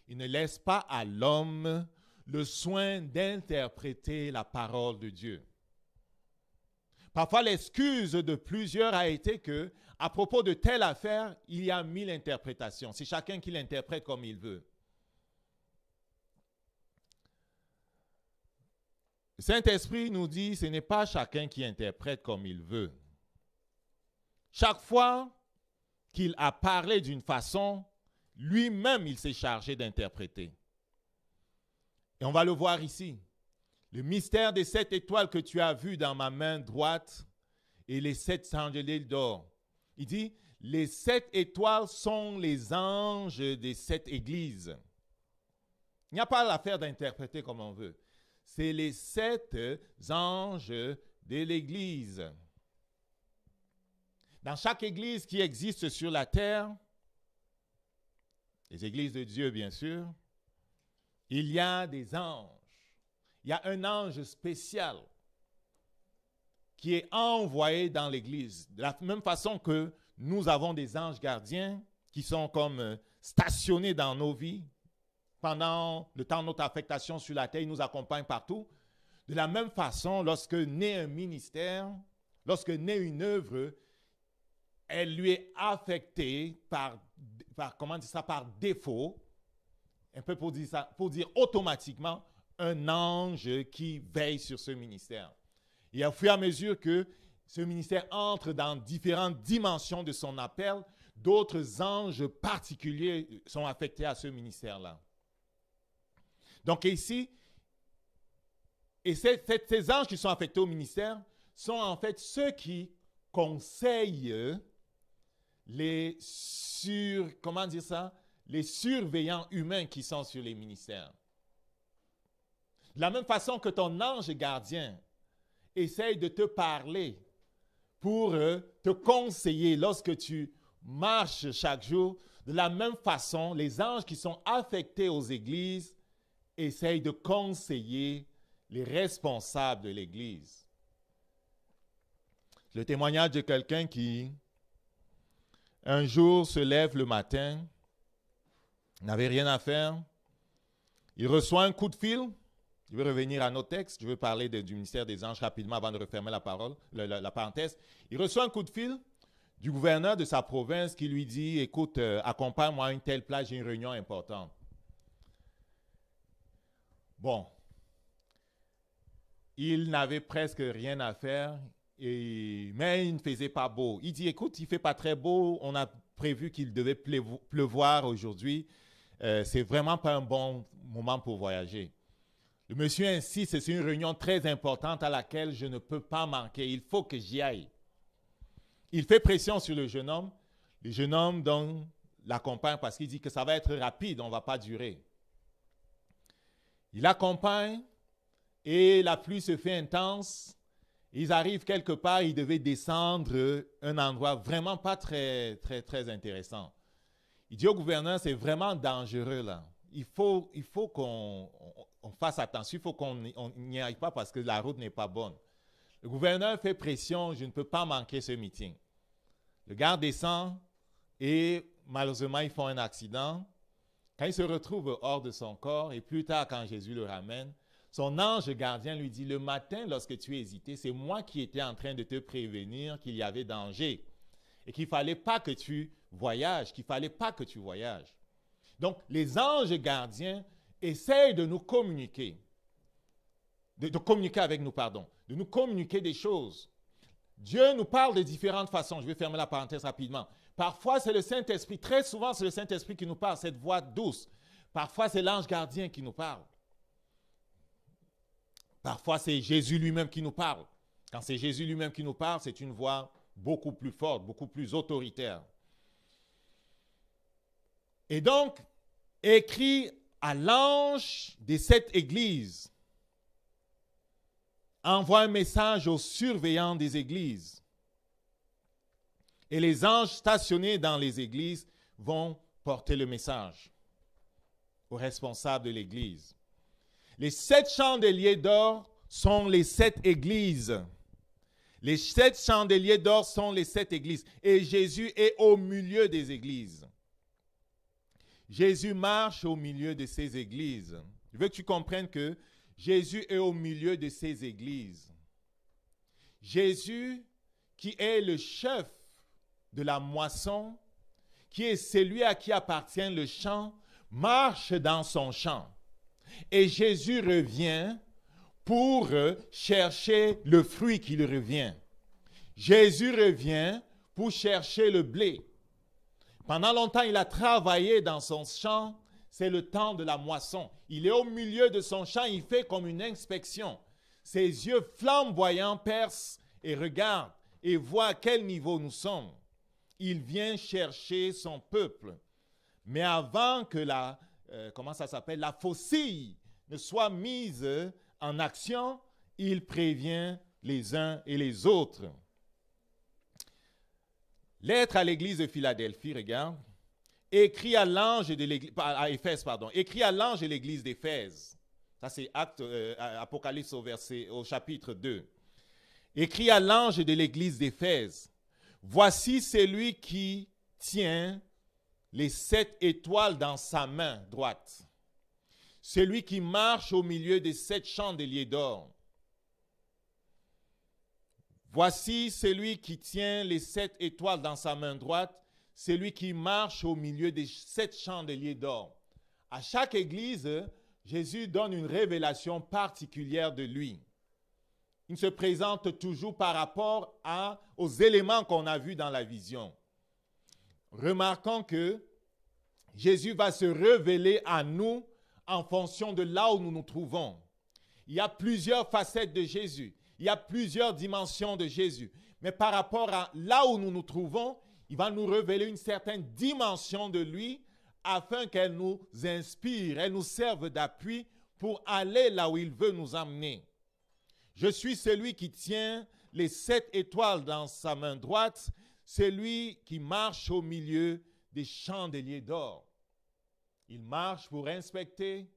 Il ne laisse pas à l'homme le soin d'interpréter la parole de Dieu. Parfois, l'excuse de plusieurs a été que, à propos de telle affaire, il y a 1000 interprétations. C'est chacun qui l'interprète comme il veut. Le Saint-Esprit nous dit, ce n'est pas chacun qui interprète comme il veut. Chaque fois qu'il a parlé d'une façon, lui-même, il s'est chargé d'interpréter. Et on va le voir ici. Le mystère des 7 étoiles que tu as vu dans ma main droite et les 7 chandeliers d'or. Il dit, les 7 étoiles sont les anges des 7 églises. Il n'y a pas l'affaire d'interpréter comme on veut. C'est les 7 anges de l'église. Dans chaque église qui existe sur la terre, les églises de Dieu bien sûr, il y a des anges. Il y a un ange spécial qui est envoyé dans l'église. De la même façon que nous avons des anges gardiens qui sont comme stationnés dans nos vies pendant le temps de notre affectation sur la terre, ils nous accompagnent partout. De la même façon, lorsque naît un ministère, lorsque naît une œuvre, elle lui est affectée par défaut, un peu pour dire automatiquement, un ange qui veille sur ce ministère. Et au fur et à mesure que ce ministère entre dans différentes dimensions de son appel, d'autres anges particuliers sont affectés à ce ministère-là. Donc ici, ces anges qui sont affectés au ministère sont en fait ceux qui conseillent les surveillants humains qui sont sur les ministères. De la même façon que ton ange gardien essaye de te parler pour te conseiller lorsque tu marches chaque jour, de la même façon, les anges qui sont affectés aux églises essayent de conseiller les responsables de l'église. Le témoignage de quelqu'un qui, un jour, se lève le matin, n'avait rien à faire, il reçoit un coup de fil. Je vais revenir à nos textes, je vais parler du ministère des anges rapidement avant de refermer la parenthèse. Il reçoit un coup de fil du gouverneur de sa province qui lui dit, écoute, accompagne-moi à une telle place, j'ai une réunion importante. Bon, il n'avait presque rien à faire, mais il ne faisait pas beau. Il dit, écoute, il ne fait pas très beau, on a prévu qu'il devait pleuvoir aujourd'hui, c'est vraiment pas un bon moment pour voyager. Le monsieur insiste, c'est une réunion très importante à laquelle je ne peux pas manquer. Il faut que j'y aille. Il fait pression sur le jeune homme. Le jeune homme donc l'accompagne parce qu'il dit que ça va être rapide, on ne va pas durer. Il l'accompagne et la pluie se fait intense. Ils arrivent quelque part, ils devaient descendre un endroit vraiment pas très, très, très intéressant. Il dit au gouverneur, c'est vraiment dangereux là. Il faut qu'on fasse attention, il faut qu'on n'y aille pas parce que la route n'est pas bonne. Le gouverneur fait pression, je ne peux pas manquer ce meeting. Le gars descend et malheureusement, ils font un accident. Quand il se retrouve hors de son corps et plus tard, quand Jésus le ramène, son ange gardien lui dit, le matin, lorsque tu hésitais, c'est moi qui étais en train de te prévenir qu'il y avait danger et qu'il ne fallait pas que tu voyages, Donc, les anges gardiens essayent de nous communiquer, de communiquer avec nous, de nous communiquer des choses. Dieu nous parle de différentes façons. Je vais fermer la parenthèse rapidement. Parfois, c'est le Saint-Esprit. Très souvent, c'est le Saint-Esprit qui nous parle, cette voix douce. Parfois, c'est l'ange gardien qui nous parle. Parfois, c'est Jésus lui-même qui nous parle. Quand c'est Jésus lui-même qui nous parle, c'est une voix beaucoup plus forte, beaucoup plus autoritaire. Et donc, écrit à l'ange des 7 églises, envoie un message aux surveillants des églises. Et les anges stationnés dans les églises vont porter le message aux responsables de l'église. Les 7 chandeliers d'or sont les 7 églises. Les 7 chandeliers d'or sont les 7 églises. Et Jésus est au milieu des églises. Jésus marche au milieu de ces églises. Je veux que tu comprennes que Jésus est au milieu de ces églises. Jésus, qui est le chef de la moisson, qui est celui à qui appartient le champ, marche dans son champ. Et Jésus revient pour chercher le fruit qui lui revient. Jésus revient pour chercher le blé. Pendant longtemps, il a travaillé dans son champ. C'est le temps de la moisson. Il est au milieu de son champ, il fait comme une inspection. Ses yeux flamboyants percent et regardent et voient à quel niveau nous sommes. Il vient chercher son peuple. Mais avant que la faucille ne soit mise en action, il prévient les uns et les autres. Lettre à l'église de Philadelphie, regarde. Écrit à l'ange de l'église, à Éphèse, pardon. Écrit à l'ange de l'église d'Éphèse. Ça, c'est Apocalypse au chapitre 2. Écrit à l'ange de l'église d'Éphèse. Voici celui qui tient les 7 étoiles dans sa main droite. Celui qui marche au milieu des 7 chandeliers d'or. Voici celui qui tient les 7 étoiles dans sa main droite, celui qui marche au milieu des 7 chandeliers d'or. À chaque église, Jésus donne une révélation particulière de lui. Il se présente toujours par rapport aux éléments qu'on a vus dans la vision. Remarquons que Jésus va se révéler à nous en fonction de là où nous nous trouvons. Il y a plusieurs facettes de Jésus. Il y a plusieurs dimensions de Jésus. Mais par rapport à là où nous nous trouvons, il va nous révéler une certaine dimension de lui afin qu'elle nous inspire, elle nous serve d'appui pour aller là où il veut nous emmener. Je suis celui qui tient les 7 étoiles dans sa main droite, celui qui marche au milieu des chandeliers d'or. Il marche pour inspecter,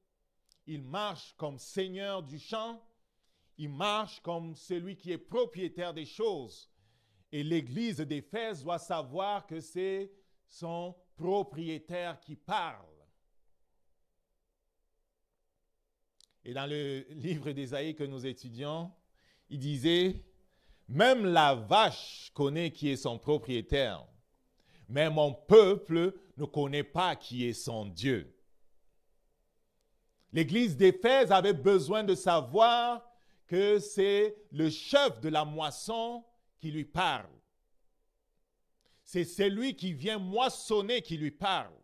il marche comme seigneur du champ, il marche comme celui qui est propriétaire des choses. Et l'église d'Éphèse doit savoir que c'est son propriétaire qui parle. Et dans le livre d'Ésaïe que nous étudions, il disait, même la vache connaît qui est son propriétaire, mais mon peuple ne connaît pas qui est son Dieu. L'église d'Éphèse avait besoin de savoir que c'est le chef de la moisson qui lui parle. C'est celui qui vient moissonner qui lui parle.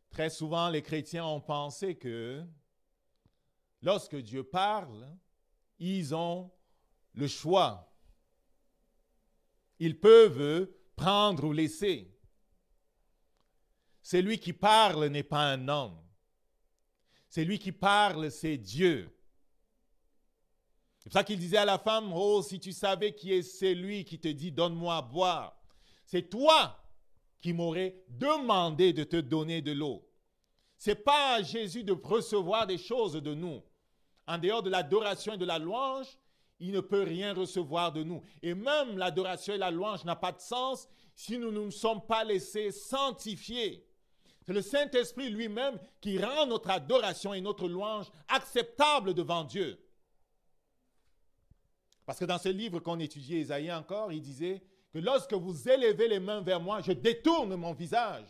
Très souvent, les chrétiens ont pensé que lorsque Dieu parle, ils ont le choix. Ils peuvent prendre ou laisser. Celui qui parle n'est pas un homme. Celui qui parle, c'est Dieu. C'est pour ça qu'il disait à la femme, « Oh, si tu savais qui est celui qui te dit, donne-moi à boire. C'est toi qui m'aurais demandé de te donner de l'eau. » Ce n'est pas à Jésus de recevoir des choses de nous. En dehors de l'adoration et de la louange, il ne peut rien recevoir de nous. Et même l'adoration et la louange n'a pas de sens si nous ne nous sommes pas laissés sanctifier. C'est le Saint-Esprit lui-même qui rend notre adoration et notre louange acceptables devant Dieu. Parce que dans ce livre qu'on étudiait, Ésaïe encore, il disait que lorsque vous élevez les mains vers moi, je détourne mon visage.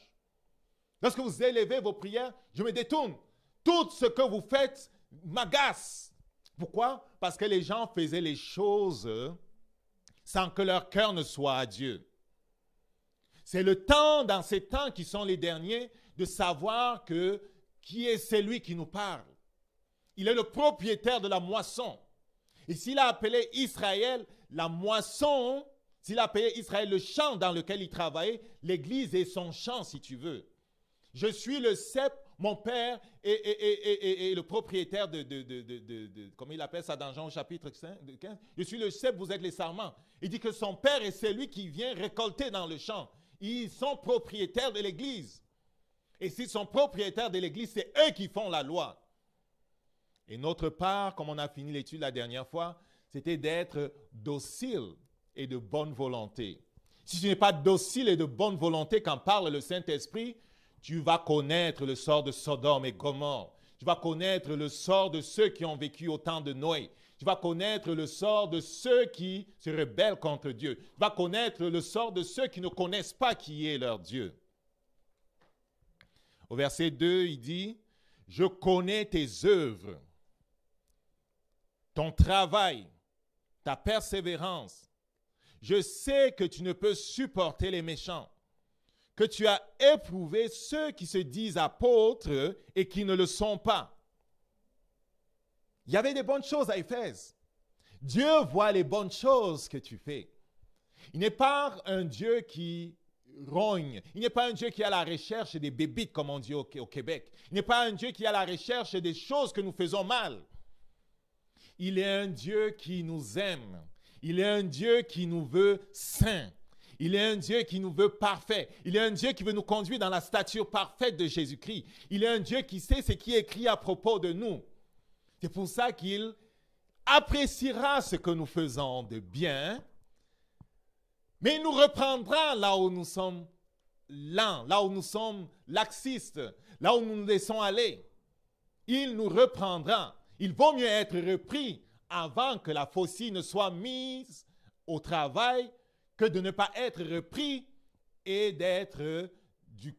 Lorsque vous élevez vos prières, je me détourne. Tout ce que vous faites m'agace. Pourquoi? Parce que les gens faisaient les choses sans que leur cœur ne soit à Dieu. C'est le temps, dans ces temps qui sont les derniers, de savoir qui est celui qui nous parle. Il est le propriétaire de la moisson. Et s'il a appelé Israël la moisson, s'il a appelé Israël le champ dans lequel il travaillait, l'église est son champ si tu veux. Je suis le cep, mon père est le propriétaire comment il appelle ça dans Jean au chapitre 15. Je suis le cep, vous êtes les sarments. Il dit que son père est celui qui vient récolter dans le champ. Ils sont propriétaires de l'église. Et s'ils sont propriétaires de l'église, c'est eux qui font la loi. Et notre part, comme on a fini l'étude la dernière fois, c'était d'être docile et de bonne volonté. Si tu n'es pas docile et de bonne volonté quand parle le Saint-Esprit, tu vas connaître le sort de Sodome et Gomorrhe. Tu vas connaître le sort de ceux qui ont vécu au temps de Noé. Tu vas connaître le sort de ceux qui se rebellent contre Dieu. Tu vas connaître le sort de ceux qui ne connaissent pas qui est leur Dieu. Au verset 2, il dit, « je connais tes œuvres, ton travail, ta persévérance. Je sais que tu ne peux supporter les méchants, que tu as éprouvé ceux qui se disent apôtres et qui ne le sont pas. Il y avait des bonnes choses à Éphèse. Dieu voit les bonnes choses que tu fais. Il n'est pas un Dieu qui rogne. Il n'est pas un Dieu qui est à la recherche des bébites, comme on dit au Québec. Il n'est pas un Dieu qui est à la recherche des choses que nous faisons mal. Il est un Dieu qui nous aime. Il est un Dieu qui nous veut saints. Il est un Dieu qui nous veut parfaits. Il est un Dieu qui veut nous conduire dans la stature parfaite de Jésus-Christ. Il est un Dieu qui sait ce qui est écrit à propos de nous. C'est pour ça qu'il appréciera ce que nous faisons de bien, mais il nous reprendra là où nous sommes lents, là où nous sommes laxistes, là où nous nous laissons aller. Il nous reprendra. Il vaut mieux être repris avant que la faucille ne soit mise au travail que de ne pas être repris et d'être du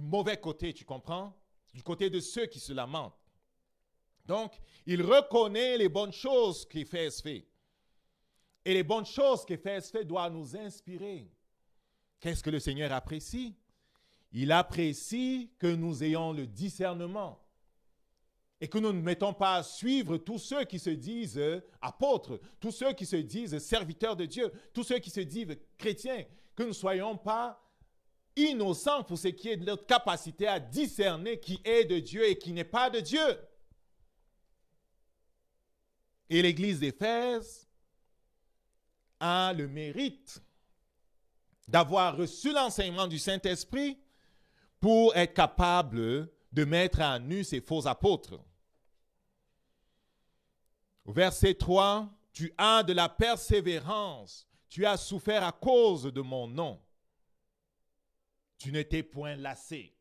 mauvais côté, tu comprends? Du côté de ceux qui se lamentent. Donc, il reconnaît les bonnes choses qu'Éphèse fait. Et les bonnes choses qu'Éphèse fait doivent nous inspirer. Qu'est-ce que le Seigneur apprécie? Il apprécie que nous ayons le discernement et que nous ne mettons pas à suivre tous ceux qui se disent apôtres, tous ceux qui se disent serviteurs de Dieu, tous ceux qui se disent chrétiens, que nous ne soyons pas innocents pour ce qui est de notre capacité à discerner qui est de Dieu et qui n'est pas de Dieu. Et l'Église d'Éphèse a le mérite d'avoir reçu l'enseignement du Saint-Esprit pour être capable de mettre à nu ces faux apôtres. Au verset 3, tu as de la persévérance, tu as souffert à cause de mon nom. Tu ne t'es point lassé.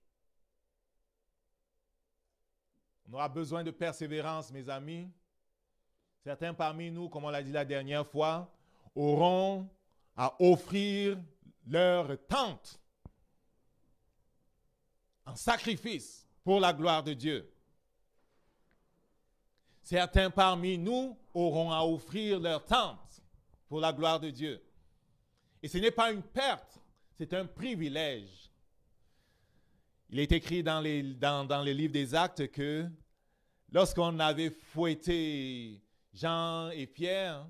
On aura besoin de persévérance, mes amis. Certains parmi nous, comme on l'a dit la dernière fois, auront à offrir leur tente en sacrifice pour la gloire de Dieu. Certains parmi nous auront à offrir leur tente pour la gloire de Dieu. Et ce n'est pas une perte, c'est un privilège. Il est écrit dans les livres des Actes que lorsqu'on avait fouetté Jean et Pierre,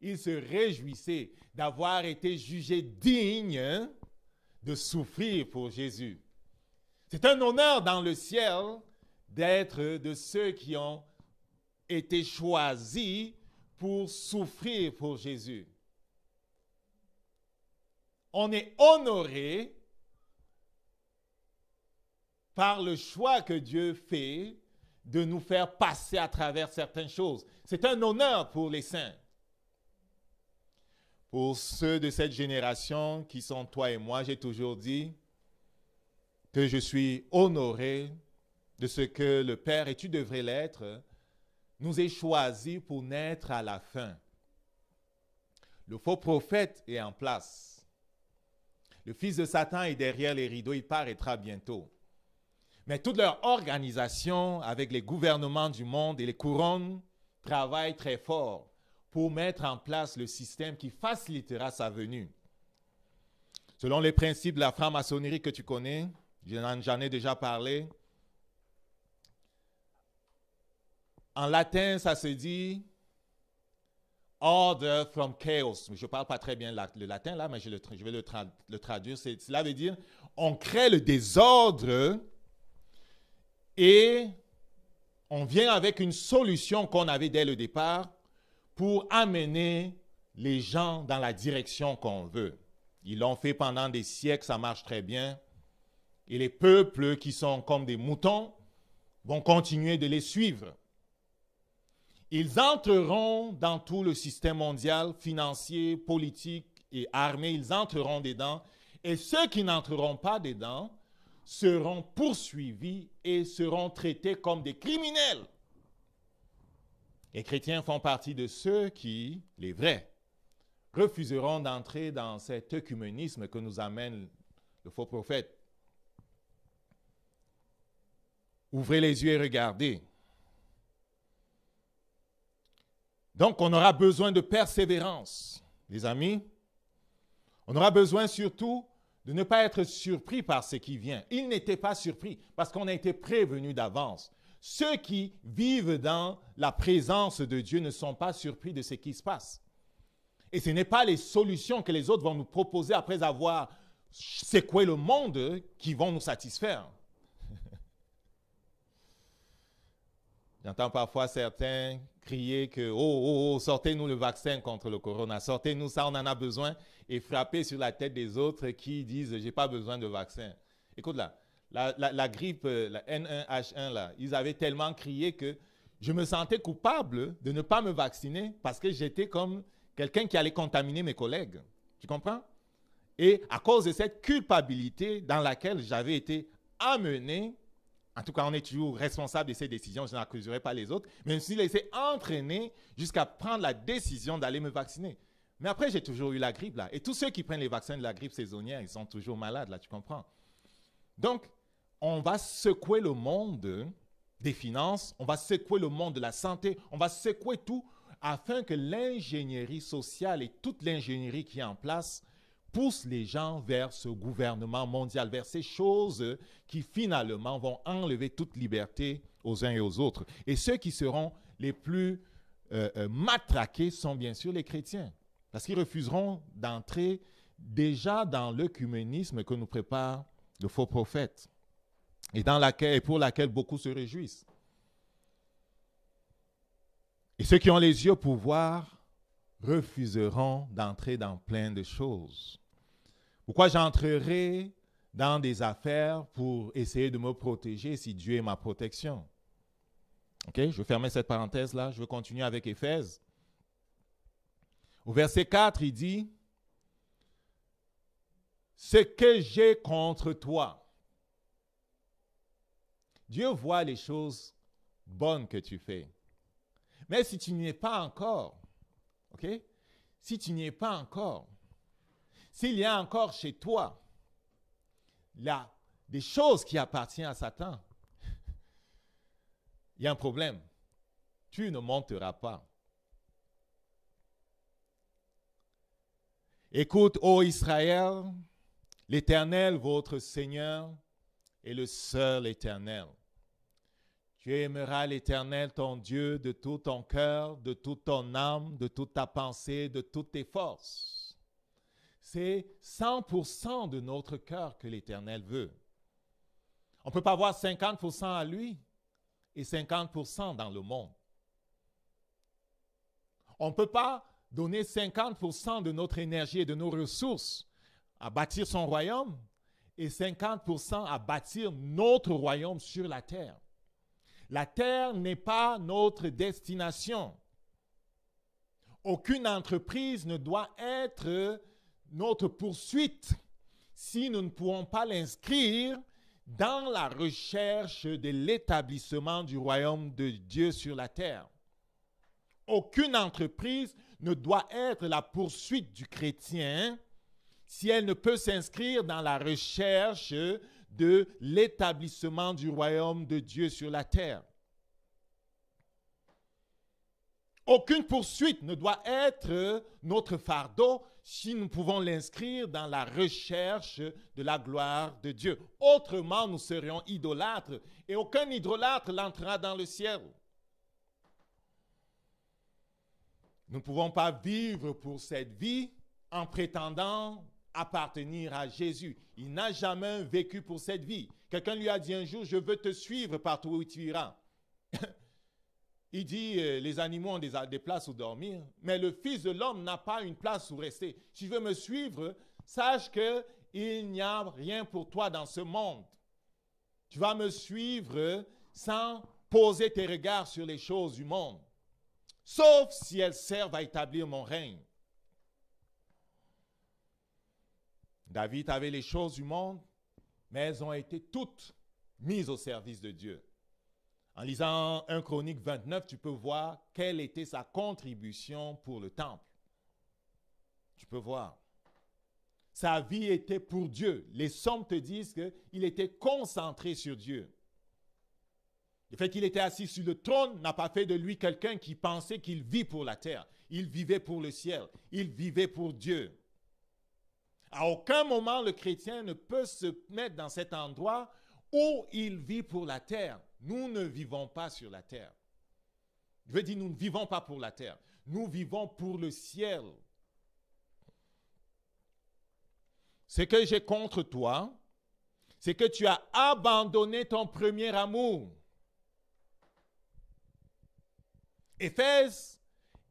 ils se réjouissaient d'avoir été jugés dignes de souffrir pour Jésus. C'est un honneur dans le ciel d'être de ceux qui ont été choisis pour souffrir pour Jésus. On est honoré par le choix que Dieu fait de nous faire passer à travers certaines choses. C'est un honneur pour les saints. Pour ceux de cette génération qui sont toi et moi, j'ai toujours dit que je suis honoré de ce que le Père, et tu devrais l'être, nous ait choisis pour naître à la fin. Le faux prophète est en place. Le fils de Satan est derrière les rideaux, il paraîtra bientôt. Mais toute leur organisation avec les gouvernements du monde et les couronnes travaillent très fort pour mettre en place le système qui facilitera sa venue. Selon les principes de la franc-maçonnerie que tu connais, j'en ai déjà parlé, en latin, ça se dit « order from chaos ». Je ne parle pas très bien le latin là, mais je vais le traduire. Cela veut dire « on crée le désordre » et on vient avec une solution qu'on avait dès le départ pour amener les gens dans la direction qu'on veut. Ils l'ont fait pendant des siècles, ça marche très bien. Et les peuples qui sont comme des moutons vont continuer de les suivre. Ils entreront dans tout le système mondial, financier, politique et armé. Ils entreront dedans. Et ceux qui n'entreront pas dedans seront poursuivis et seront traités comme des criminels. Les chrétiens font partie de ceux qui, les vrais, refuseront d'entrer dans cet œcuménisme que nous amène le faux prophète. Ouvrez les yeux et regardez. Donc, on aura besoin de persévérance, les amis. On aura besoin surtout de ne pas être surpris par ce qui vient. Ils n'étaient pas surpris parce qu'on a été prévenus d'avance. Ceux qui vivent dans la présence de Dieu ne sont pas surpris de ce qui se passe. Et ce n'est pas les solutions que les autres vont nous proposer après avoir secoué le monde qui vont nous satisfaire. J'entends parfois certains crier que sortez-nous le vaccin contre le corona, sortez-nous ça, on en a besoin, et frapper sur la tête des autres qui disent j'ai pas besoin de vaccin. Écoute là, la grippe, la N1H1 là, ils avaient tellement crié que je me sentais coupable de ne pas me vacciner parce que j'étais comme quelqu'un qui allait contaminer mes collègues. Tu comprends? Et à cause de cette culpabilité dans laquelle j'avais été amené, en tout cas, on est toujours responsable de ces décisions, je n'accuserai pas les autres, mais je me suis laissé entraîner jusqu'à prendre la décision d'aller me vacciner. Mais après, j'ai toujours eu la grippe, là. Et tous ceux qui prennent les vaccins de la grippe saisonnière, ils sont toujours malades, là, tu comprends? Donc, on va secouer le monde des finances, on va secouer le monde de la santé, on va secouer tout afin que l'ingénierie sociale et toute l'ingénierie qui est en place pousse les gens vers ce gouvernement mondial, vers ces choses qui finalement vont enlever toute liberté aux uns et aux autres. Et ceux qui seront les plus matraqués sont bien sûr les chrétiens, parce qu'ils refuseront d'entrer déjà dans l'œcuménisme que nous prépare le faux prophète et pour laquelle beaucoup se réjouissent. Et ceux qui ont les yeux pour voir refuseront d'entrer dans plein de choses. Pourquoi j'entrerai dans des affaires pour essayer de me protéger si Dieu est ma protection? Ok, je vais fermer cette parenthèse-là. Je vais continuer avec Éphèse. Au verset 4, il dit « Ce que j'ai contre toi. » Dieu voit les choses bonnes que tu fais. Mais si tu n'y es pas encore, ok? Si tu n'y es pas encore, s'il y a encore chez toi là, des choses qui appartiennent à Satan, il y a un problème. Tu ne monteras pas. Écoute, ô Israël, l'Éternel, votre Seigneur, est le seul Éternel. Tu aimeras l'Éternel, ton Dieu, de tout ton cœur, de toute ton âme, de toute ta pensée, de toutes tes forces. C'est 100% de notre cœur que l'Éternel veut. On ne peut pas avoir 50% à lui et 50% dans le monde. On ne peut pas donner 50% de notre énergie et de nos ressources à bâtir son royaume et 50% à bâtir notre royaume sur la terre. La terre n'est pas notre destination. Aucune entreprise ne doit être notre poursuite si nous ne pouvons pas l'inscrire dans la recherche de l'établissement du royaume de Dieu sur la terre. Aucune entreprise ne doit être la poursuite du chrétien si elle ne peut s'inscrire dans la recherche de l'établissement du royaume de Dieu sur la terre. Aucune poursuite ne doit être notre fardeau si nous pouvons l'inscrire dans la recherche de la gloire de Dieu. Autrement, nous serions idolâtres et aucun idolâtre n'entrera dans le ciel. Nous ne pouvons pas vivre pour cette vie en prétendant appartenir à Jésus. Il n'a jamais vécu pour cette vie. Quelqu'un lui a dit un jour, je veux te suivre partout où tu iras. Il dit, les animaux ont des places où dormir, mais le Fils de l'homme n'a pas une place où rester. Si tu veux me suivre, sache qu'il n'y a rien pour toi dans ce monde. Tu vas me suivre sans poser tes regards sur les choses du monde, sauf si elles servent à établir mon règne. David avait les choses du monde, mais elles ont été toutes mises au service de Dieu. En lisant 1 Chronique 29, tu peux voir quelle était sa contribution pour le temple. Tu peux voir. Sa vie était pour Dieu. Les psaumes te disent qu'il était concentré sur Dieu. Le fait qu'il était assis sur le trône n'a pas fait de lui quelqu'un qui pensait qu'il vit pour la terre. Il vivait pour le ciel. Il vivait pour Dieu. À aucun moment, le chrétien ne peut se mettre dans cet endroit où il vit pour la terre. Nous ne vivons pas sur la terre. Je veux dire, nous ne vivons pas pour la terre. Nous vivons pour le ciel. Ce que j'ai contre toi, c'est que tu as abandonné ton premier amour. Éphèse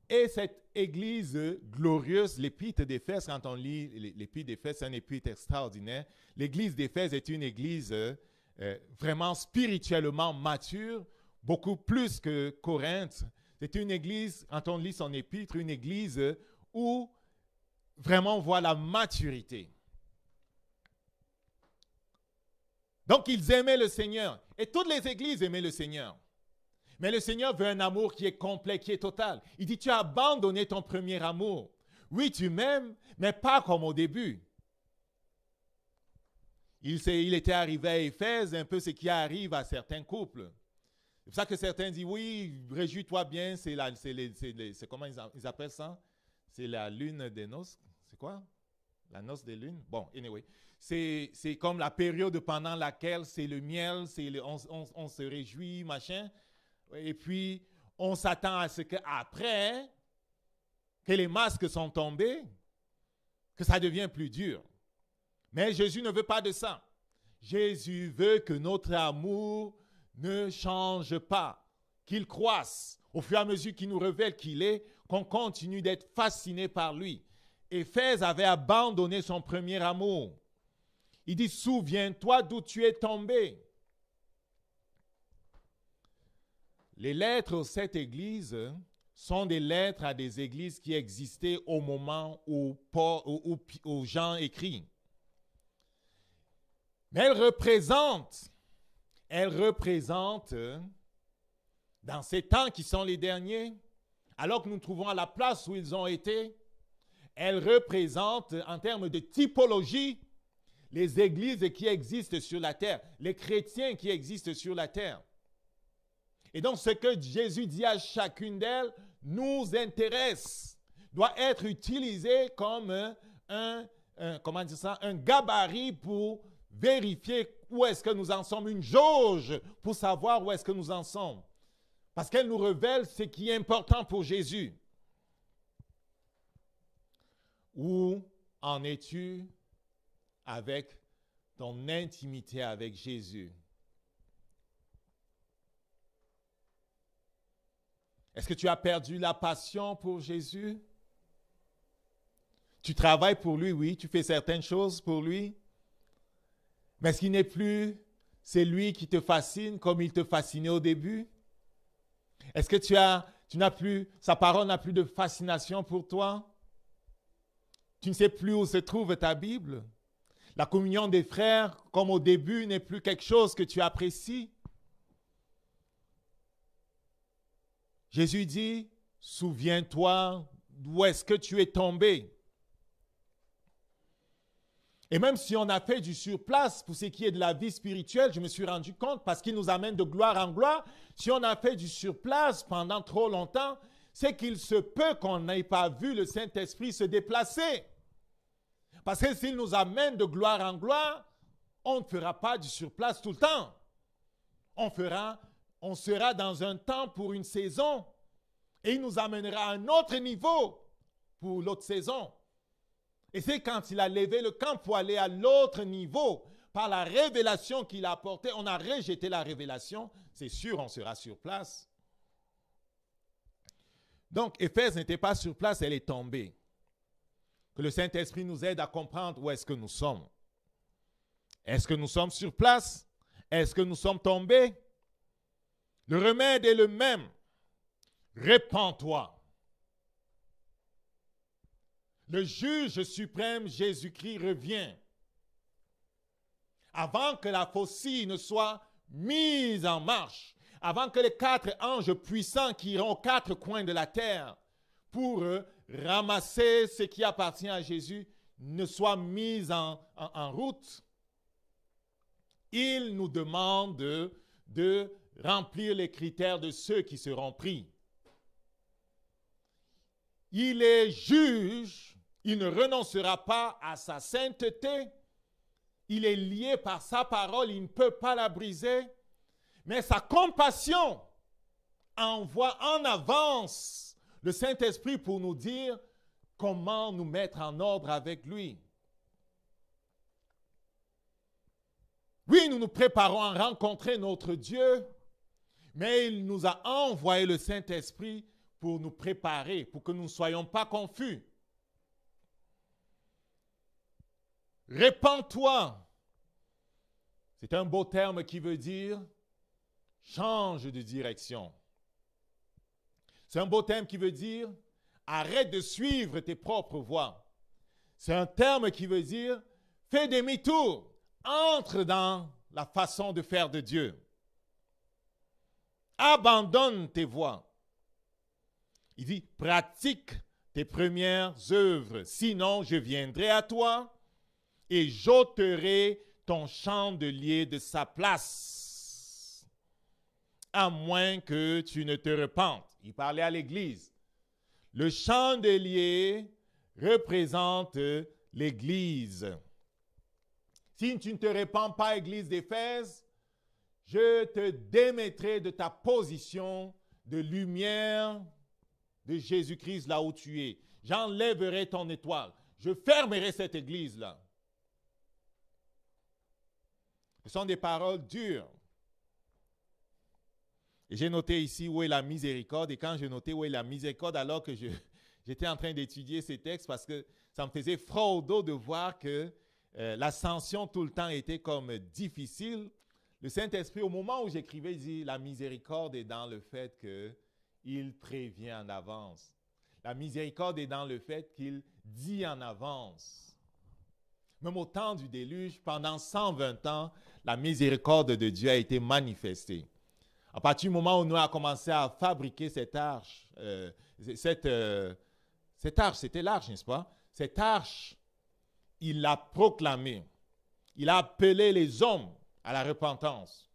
est cette église glorieuse, l'épître d'Éphèse. Quand on lit l'épître d'Éphèse, c'est un épître extraordinaire. L'église d'Éphèse est une église vraiment spirituellement mature, beaucoup plus que Corinthe. C'est une église, quand on lit son épître, une église où vraiment on voit la maturité. Donc, ils aimaient le Seigneur. Et toutes les églises aimaient le Seigneur. Mais le Seigneur veut un amour qui est complet, qui est total. Il dit, tu as abandonné ton premier amour. Oui, tu m'aimes, mais pas comme au début. Il était arrivé à Éphèse, un peu ce qui arrive à certains couples. C'est pour ça que certains disent, oui, réjouis-toi bien, c'est comment ils appellent ça? C'est la lune des noces. C'est quoi? La noce des lunes? Bon, anyway. C'est comme la période pendant laquelle c'est le miel, on se réjouit, machin. Et puis, on s'attend à ce qu'après, que les masques sont tombés, que ça devient plus dur. Mais Jésus ne veut pas de ça. Jésus veut que notre amour ne change pas, qu'il croisse au fur et à mesure qu'il nous révèle qu'il est, qu'on continue d'être fasciné par lui. Éphèse avait abandonné son premier amour. Il dit, souviens-toi d'où tu es tombé. Les lettres aux 7 églises sont des lettres à des églises qui existaient au moment où Jean écrit. Mais elles représentent, dans ces temps qui sont les derniers, alors que nous nous trouvons à la place où ils ont été, elles représentent en termes de typologie les églises qui existent sur la terre, les chrétiens qui existent sur la terre. Et donc, ce que Jésus dit à chacune d'elles nous intéresse, doit être utilisé comme un gabarit pour vérifier où est-ce que nous en sommes, une jauge pour savoir où est-ce que nous en sommes. Parce qu'elle nous révèle ce qui est important pour Jésus. Où en es-tu avec ton intimité avec Jésus? Est-ce que tu as perdu la passion pour Jésus? Tu travailles pour lui, oui, tu fais certaines choses pour lui. Mais est-ce qu'il n'est plus, c'est lui qui te fascine comme il te fascinait au début? Est-ce que tu n'as plus, sa parole n'a plus de fascination pour toi? Tu ne sais plus où se trouve ta Bible? La communion des frères, comme au début, n'est plus quelque chose que tu apprécies? Jésus dit, souviens-toi d'où est-ce que tu es tombé. Et même si on a fait du surplace pour ce qui est de la vie spirituelle, je me suis rendu compte, parce qu'il nous amène de gloire en gloire, si on a fait du surplace pendant trop longtemps, c'est qu'il se peut qu'on n'ait pas vu le Saint-Esprit se déplacer. Parce que s'il nous amène de gloire en gloire, on ne fera pas du surplace tout le temps. On sera dans un temps pour une saison et il nous amènera à un autre niveau pour l'autre saison. Et c'est quand il a levé le camp pour aller à l'autre niveau, par la révélation qu'il a apportée, on a rejeté la révélation, c'est sûr, on sera sur place. Donc, Éphèse n'était pas sur place, elle est tombée. Que le Saint-Esprit nous aide à comprendre où est-ce que nous sommes. Est-ce que nous sommes sur place? Est-ce que nous sommes tombés? Le remède est le même. Répands-toi. Le juge suprême Jésus-Christ revient. Avant que la faucille ne soit mise en marche, avant que les 4 anges puissants qui iront aux 4 coins de la terre pour ramasser ce qui appartient à Jésus ne soient mis en route, il nous demande de remplir les critères de ceux qui seront pris. Il est juge, il ne renoncera pas à sa sainteté, il est lié par sa parole, il ne peut pas la briser, mais sa compassion envoie en avance le Saint-Esprit pour nous dire comment nous mettre en ordre avec lui. Oui, nous nous préparons à rencontrer notre Dieu, mais il nous a envoyé le Saint-Esprit pour nous préparer, pour que nous ne soyons pas confus. Répands-toi. C'est un beau terme qui veut dire change de direction. C'est un beau terme qui veut dire arrête de suivre tes propres voies. C'est un terme qui veut dire fais demi-tour, entre dans la façon de faire de Dieu. Abandonne tes voies. Il dit pratique tes premières œuvres, sinon je viendrai à toi et j'ôterai ton chandelier de sa place, à moins que tu ne te repentes. Il parlait à l'Église. Le chandelier représente l'Église. Si tu ne te repens pas, Église d'Éphèse, je te démettrai de ta position de lumière de Jésus-Christ là où tu es. J'enlèverai ton étoile. Je fermerai cette église-là. Ce sont des paroles dures. Et j'ai noté ici où est la miséricorde. Et quand j'ai noté où est la miséricorde, alors que j'étais en train d'étudier ces textes, parce que ça me faisait froid au dos de voir que l'ascension tout le temps était comme difficile. Le Saint-Esprit, au moment où j'écrivais, il dit la miséricorde est dans le fait qu'il prévient en avance. La miséricorde est dans le fait qu'il dit en avance. Même au temps du déluge, pendant 120 ans, la miséricorde de Dieu a été manifestée. À partir du moment où Noé a commencé à fabriquer cette arche, cette arche, c'était l'arche, n'est-ce pas? Cette arche, il l'a proclamée. Il a appelé les hommes à la repentance.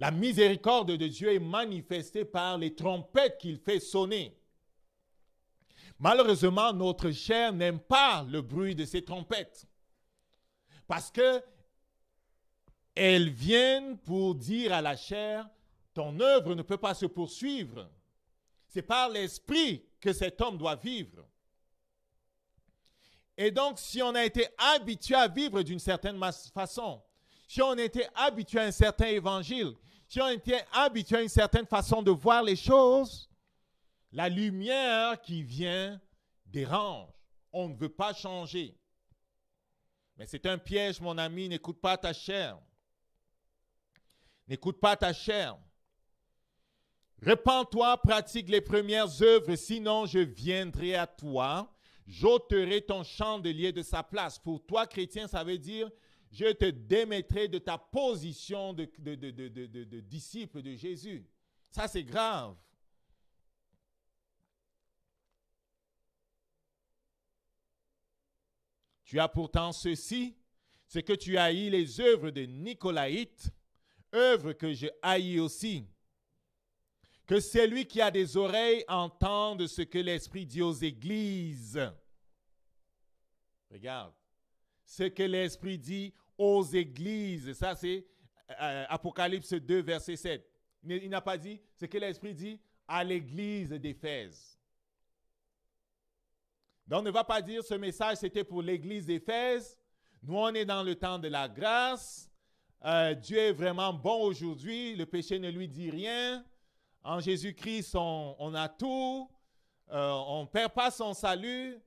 La miséricorde de Dieu est manifestée par les trompettes qu'il fait sonner. Malheureusement, notre chair n'aime pas le bruit de ces trompettes parce que elles viennent pour dire à la chair, ton œuvre ne peut pas se poursuivre. C'est par l'esprit que cet homme doit vivre. Et donc, si on a été habitué à vivre d'une certaine façon, si on a été habitué à un certain évangile, si on a été habitué à une certaine façon de voir les choses, la lumière qui vient dérange. On ne veut pas changer. Mais c'est un piège, mon ami, n'écoute pas ta chair. N'écoute pas ta chair. Repens-toi, pratique les premières œuvres, sinon je viendrai à toi, j'ôterai ton chandelier de sa place. Pour toi, chrétien, ça veut dire, je te démettrai de ta position de disciple de Jésus. Ça, c'est grave. Tu as pourtant ceci, c'est que tu haïs les œuvres de Nicolaïtes, œuvres que je haïs aussi. Que celui qui a des oreilles entende ce que l'Esprit dit aux églises. Regarde, ce que l'Esprit dit aux églises. Ça, c'est Apocalypse 2, verset 7. Il n'a pas dit ce que l'Esprit dit à l'église d'Éphèse. Donc, on ne va pas dire ce message, c'était pour l'église d'Éphèse. Nous, on est dans le temps de la grâce. Dieu est vraiment bon aujourd'hui. Le péché ne lui dit rien. En Jésus-Christ, on a tout. On ne perd pas son salut.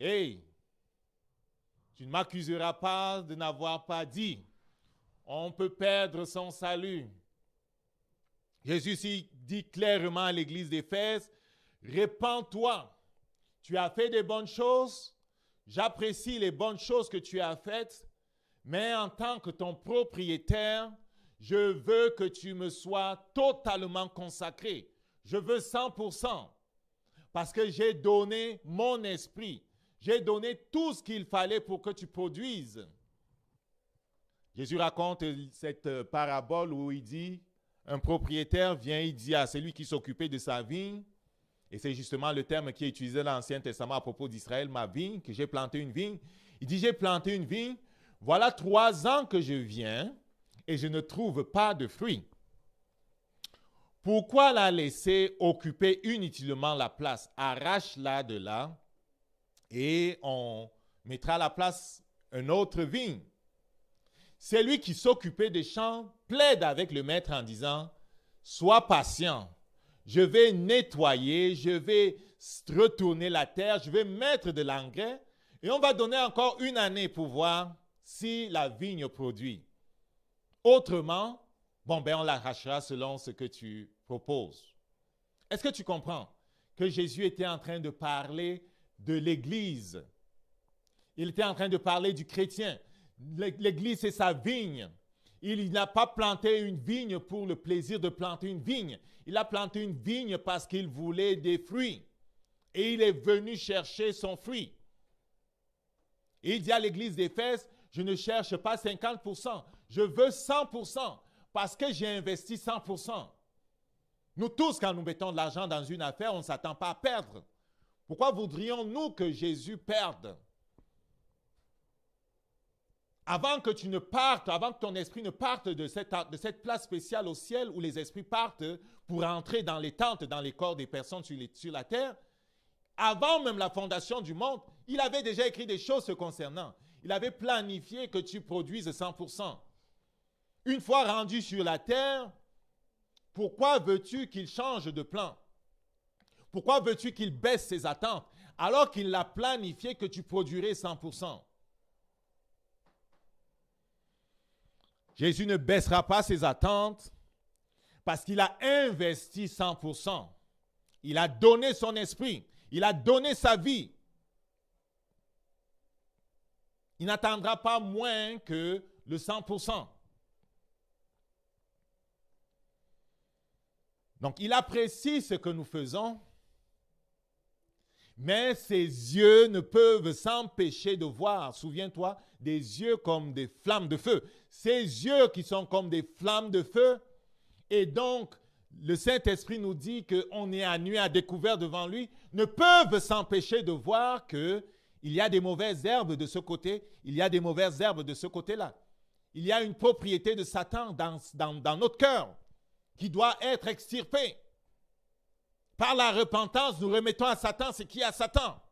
Hey, tu ne m'accuseras pas de n'avoir pas dit. On peut perdre son salut. Jésus dit clairement à l'église d'Éphèse, repens-toi. Tu as fait des bonnes choses. J'apprécie les bonnes choses que tu as faites. Mais en tant que ton propriétaire, je veux que tu me sois totalement consacré. Je veux 100%. Parce que j'ai donné mon esprit. J'ai donné tout ce qu'il fallait pour que tu produises. Jésus raconte cette parabole où il dit, un propriétaire vient, il dit à celui qui s'occupait de sa vigne, et c'est justement le terme qui est utilisé dans l'Ancien Testament à propos d'Israël, ma vigne, que j'ai planté une vigne. Il dit, j'ai planté une vigne, voilà 3 ans que je viens et je ne trouve pas de fruits. Pourquoi la laisser occuper inutilement la place? Arrache-la de là et on mettra à la place une autre vigne. Celui qui s'occupait des champs plaide avec le maître en disant, sois patient, je vais nettoyer, je vais retourner la terre, je vais mettre de l'engrais et on va donner encore 1 année pour voir si la vigne produit. Autrement, on l'arrachera selon ce que tu proposes. Est-ce que tu comprends que Jésus était en train de parler de l'Église? Il était en train de parler du chrétien. L'Église, c'est sa vigne. Il n'a pas planté une vigne pour le plaisir de planter une vigne. Il a planté une vigne parce qu'il voulait des fruits. Et il est venu chercher son fruit. Et il dit à l'Église d'Éphèse, je ne cherche pas 50%, je veux 100% parce que j'ai investi 100%. Nous tous, quand nous mettons de l'argent dans une affaire, on ne s'attend pas à perdre. Pourquoi voudrions-nous que Jésus perde? Avant que tu ne partes, avant que ton esprit ne parte de cette place spéciale au ciel où les esprits partent pour entrer dans les tentes, dans les corps des personnes sur la terre, avant même la fondation du monde, il avait déjà écrit des choses se concernant. Il avait planifié que tu produises 100%. Une fois rendu sur la terre, pourquoi veux-tu qu'il change de plan? Pourquoi veux-tu qu'il baisse ses attentes alors qu'il l'a planifié que tu produirais 100%? Jésus ne baissera pas ses attentes parce qu'il a investi 100%. Il a donné son esprit. Il a donné sa vie. Il n'attendra pas moins que le 100%. Donc, il apprécie ce que nous faisons, mais ses yeux ne peuvent s'empêcher de voir. Souviens-toi, des yeux comme des flammes de feu. Ces yeux qui sont comme des flammes de feu. Et donc, le Saint-Esprit nous dit qu'on est à nuit à découvert devant lui, ne peuvent s'empêcher de voir qu'il y a des mauvaises herbes de ce côté, il y a des mauvaises herbes de ce côté-là. Il y a une propriété de Satan dans notre cœur qui doit être extirpée. Par la repentance, nous remettons à Satan ce qui est à Satan.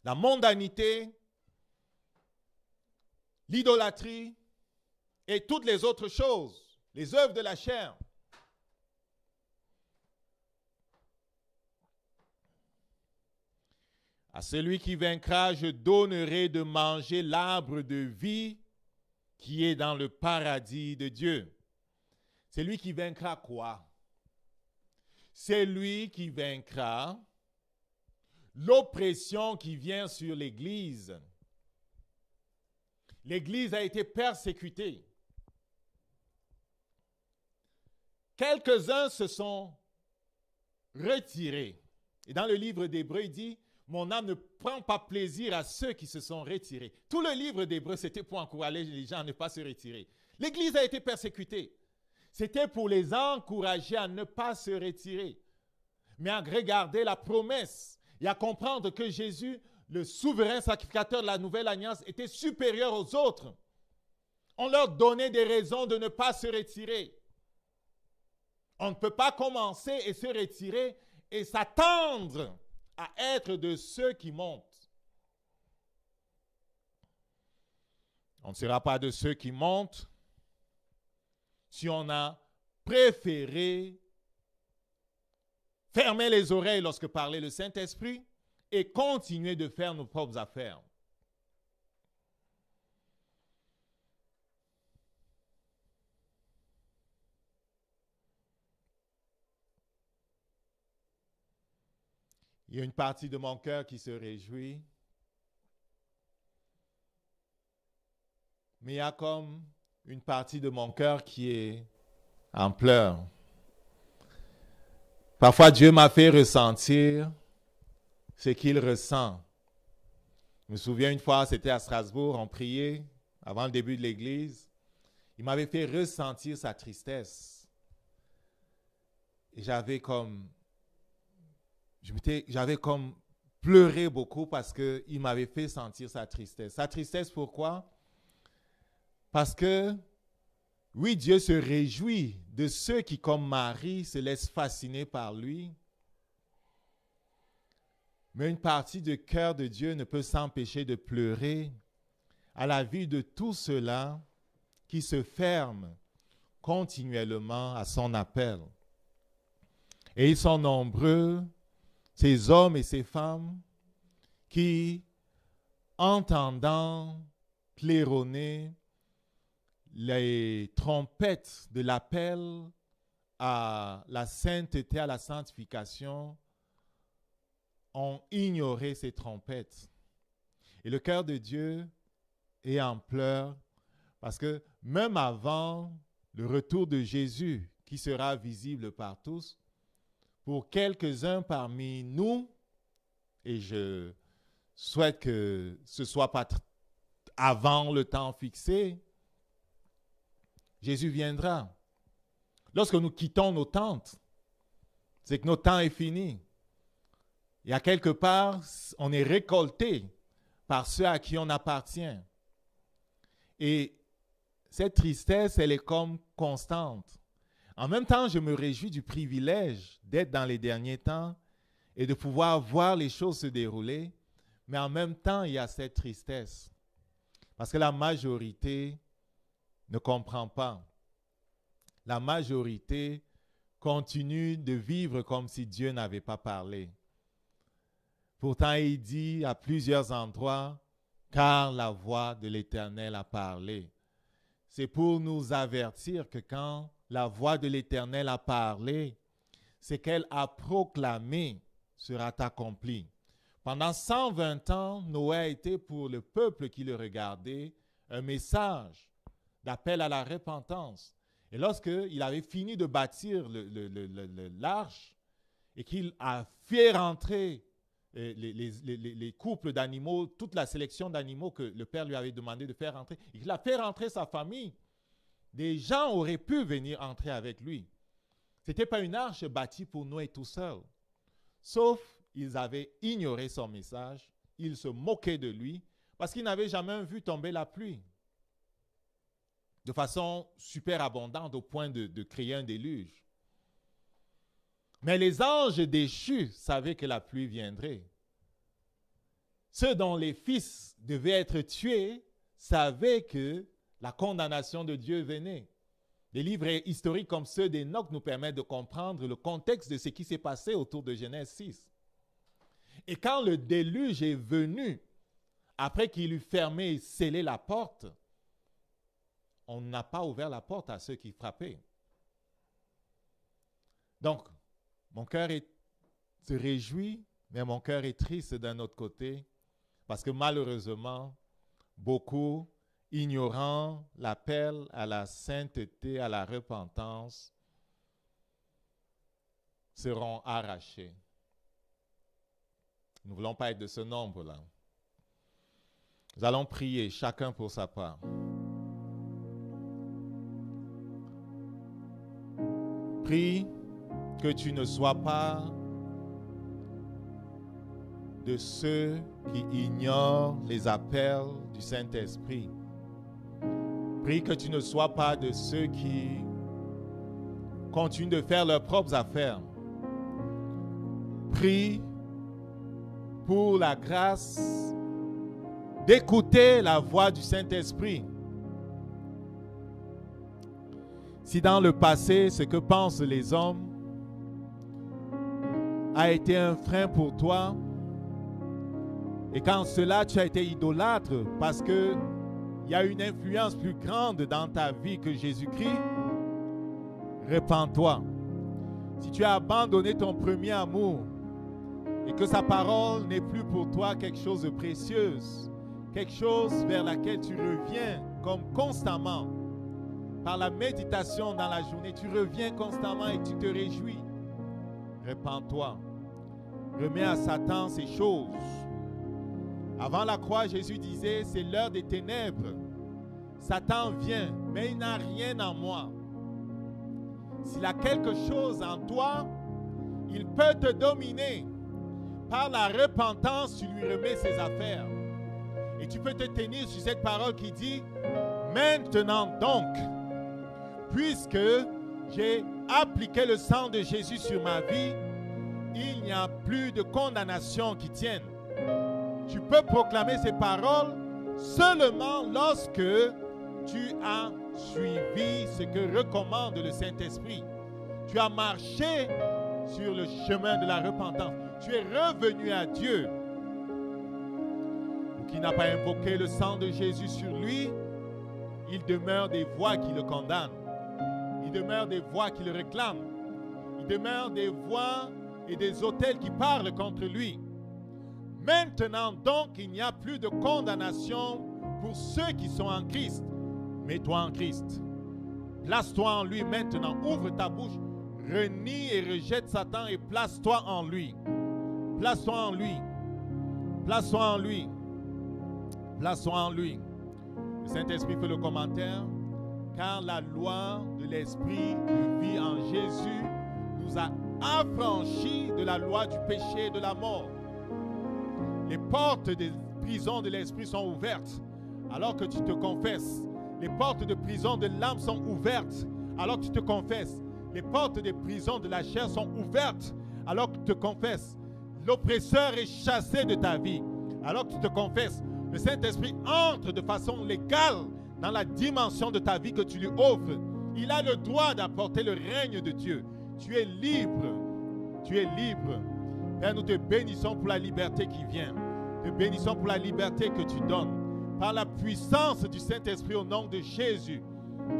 La mondanité, l'idolâtrie et toutes les autres choses, les œuvres de la chair. À celui qui vaincra, je donnerai de manger l'arbre de vie qui est dans le paradis de Dieu. C'est lui qui vaincra quoi? C'est lui qui vaincra l'oppression qui vient sur l'Église. L'Église a été persécutée. Quelques-uns se sont retirés. Et dans le livre d'Hébreux, il dit, mon âme ne prend pas plaisir à ceux qui se sont retirés. Tout le livre d'Hébreux, c'était pour encourager les gens à ne pas se retirer. L'Église a été persécutée. C'était pour les encourager à ne pas se retirer, mais à regarder la promesse et à comprendre que Jésus, le souverain sacrificateur de la nouvelle alliance, était supérieur aux autres. On leur donnait des raisons de ne pas se retirer. On ne peut pas commencer et se retirer et s'attendre à être de ceux qui montent. On ne sera pas de ceux qui montent si on a préféré fermer les oreilles lorsque parlait le Saint-Esprit et continuer de faire nos propres affaires. Il y a une partie de mon cœur qui se réjouit, mais il y a comme une partie de mon cœur qui est en pleurs. Parfois, Dieu m'a fait ressentir ce qu'il ressent. Je me souviens une fois, c'était à Strasbourg, on priait avant le début de l'Église, il m'avait fait ressentir sa tristesse. Et j'avais comme pleuré beaucoup parce qu'il m'avait fait sentir sa tristesse. Sa tristesse, pourquoi? Parce que, oui, Dieu se réjouit de ceux qui, comme Marie, se laissent fasciner par lui. Mais une partie du cœur de Dieu ne peut s'empêcher de pleurer à la vue de tous ceux-là qui se ferment continuellement à son appel. Et ils sont nombreux, ces hommes et ces femmes, qui, entendant claironner les trompettes de l'appel à la sainteté, à la sanctification, ont ignoré ces trompettes. Et le cœur de Dieu est en pleurs parce que même avant le retour de Jésus, qui sera visible par tous, pour quelques-uns parmi nous, et je souhaite que ce ne soit pas avant le temps fixé, Jésus viendra. Lorsque nous quittons nos tentes, c'est que notre temps est fini. Et à quelque part, on est récolté par ceux à qui on appartient. Et cette tristesse, elle est comme constante. En même temps, je me réjouis du privilège d'être dans les derniers temps et de pouvoir voir les choses se dérouler. Mais en même temps, il y a cette tristesse. Parce que la majorité ne comprend pas. La majorité continue de vivre comme si Dieu n'avait pas parlé. Pourtant, il dit à plusieurs endroits, car la voix de l'Éternel a parlé. C'est pour nous avertir que quand la voix de l'Éternel a parlé, c'est qu'elle a proclamé sera accompli. Pendant 120 ans, Noé a été pour le peuple qui le regardait un message d'appel à la repentance. Et lorsqu'il avait fini de bâtir l'arche et qu'il a fait rentrer les couples d'animaux, toute la sélection d'animaux que le Père lui avait demandé de faire rentrer, il a fait rentrer sa famille. Des gens auraient pu venir entrer avec lui. Ce n'était pas une arche bâtie pour Noé tout seul. Sauf ils avaient ignoré son message, ils se moquaient de lui parce qu'ils n'avaient jamais vu tomber la pluie de façon super abondante au point de créer un déluge. Mais les anges déchus savaient que la pluie viendrait. Ceux dont les fils devaient être tués savaient que la condamnation de Dieu venait. Des livres historiques comme ceux d'Enoch nous permettent de comprendre le contexte de ce qui s'est passé autour de Genèse 6. Et quand le déluge est venu, après qu'il eut fermé et scellé la porte, on n'a pas ouvert la porte à ceux qui frappaient. Donc, mon cœur se réjouit, mais mon cœur est triste d'un autre côté, parce que malheureusement, beaucoup, ignorant l'appel à la sainteté, à la repentance, seront arrachés. Nous ne voulons pas être de ce nombre-là. Nous allons prier, chacun pour sa part. Prie que tu ne sois pas de ceux qui ignorent les appels du Saint-Esprit. Prie que tu ne sois pas de ceux qui continuent de faire leurs propres affaires. Prie pour la grâce d'écouter la voix du Saint-Esprit. Si dans le passé, ce que pensent les hommes a été un frein pour toi, et qu'en cela tu as été idolâtre parce qu'il y a une influence plus grande dans ta vie que Jésus-Christ, repens-toi. Si tu as abandonné ton premier amour et que sa parole n'est plus pour toi quelque chose de précieux, quelque chose vers laquelle tu reviens comme constamment, par la méditation dans la journée, tu reviens constamment et tu te réjouis. Repens-toi. Remets à Satan ces choses. Avant la croix, Jésus disait, c'est l'heure des ténèbres. Satan vient, mais il n'a rien en moi. S'il a quelque chose en toi, il peut te dominer. Par la repentance, tu lui remets ses affaires. Et tu peux te tenir sur cette parole qui dit, maintenant donc, puisque j'ai appliqué le sang de Jésus sur ma vie, il n'y a plus de condamnation qui tienne. Tu peux proclamer ces paroles seulement lorsque tu as suivi ce que recommande le Saint-Esprit. Tu as marché sur le chemin de la repentance. Tu es revenu à Dieu. Ou qui n'a pas invoqué le sang de Jésus sur lui, il demeure des voix qui le condamnent. Il demeure des voix qui le réclament. Il demeure des voix et des autels qui parlent contre lui. Maintenant donc, il n'y a plus de condamnation pour ceux qui sont en Christ. Mets-toi en Christ. Place-toi en lui maintenant. Ouvre ta bouche. Renie et rejette Satan et place-toi en lui. Place-toi en lui. Place-toi en lui. Place-toi en lui. Le Saint-Esprit fait le commentaire. Car la loi de l'Esprit de vie en Jésus nous a affranchis de la loi du péché et de la mort. Les portes des prisons de l'Esprit sont ouvertes alors que tu te confesses. Les portes de prison de l'âme sont ouvertes alors que tu te confesses. Les portes des prisons de la chair sont ouvertes alors que tu te confesses. L'oppresseur est chassé de ta vie alors que tu te confesses. Le Saint-Esprit entre de façon légale dans la dimension de ta vie que tu lui offres. Il a le droit d'apporter le règne de Dieu. Tu es libre. Tu es libre. Père, nous te bénissons pour la liberté qui vient. Te bénissons pour la liberté que tu donnes. Par la puissance du Saint-Esprit au nom de Jésus,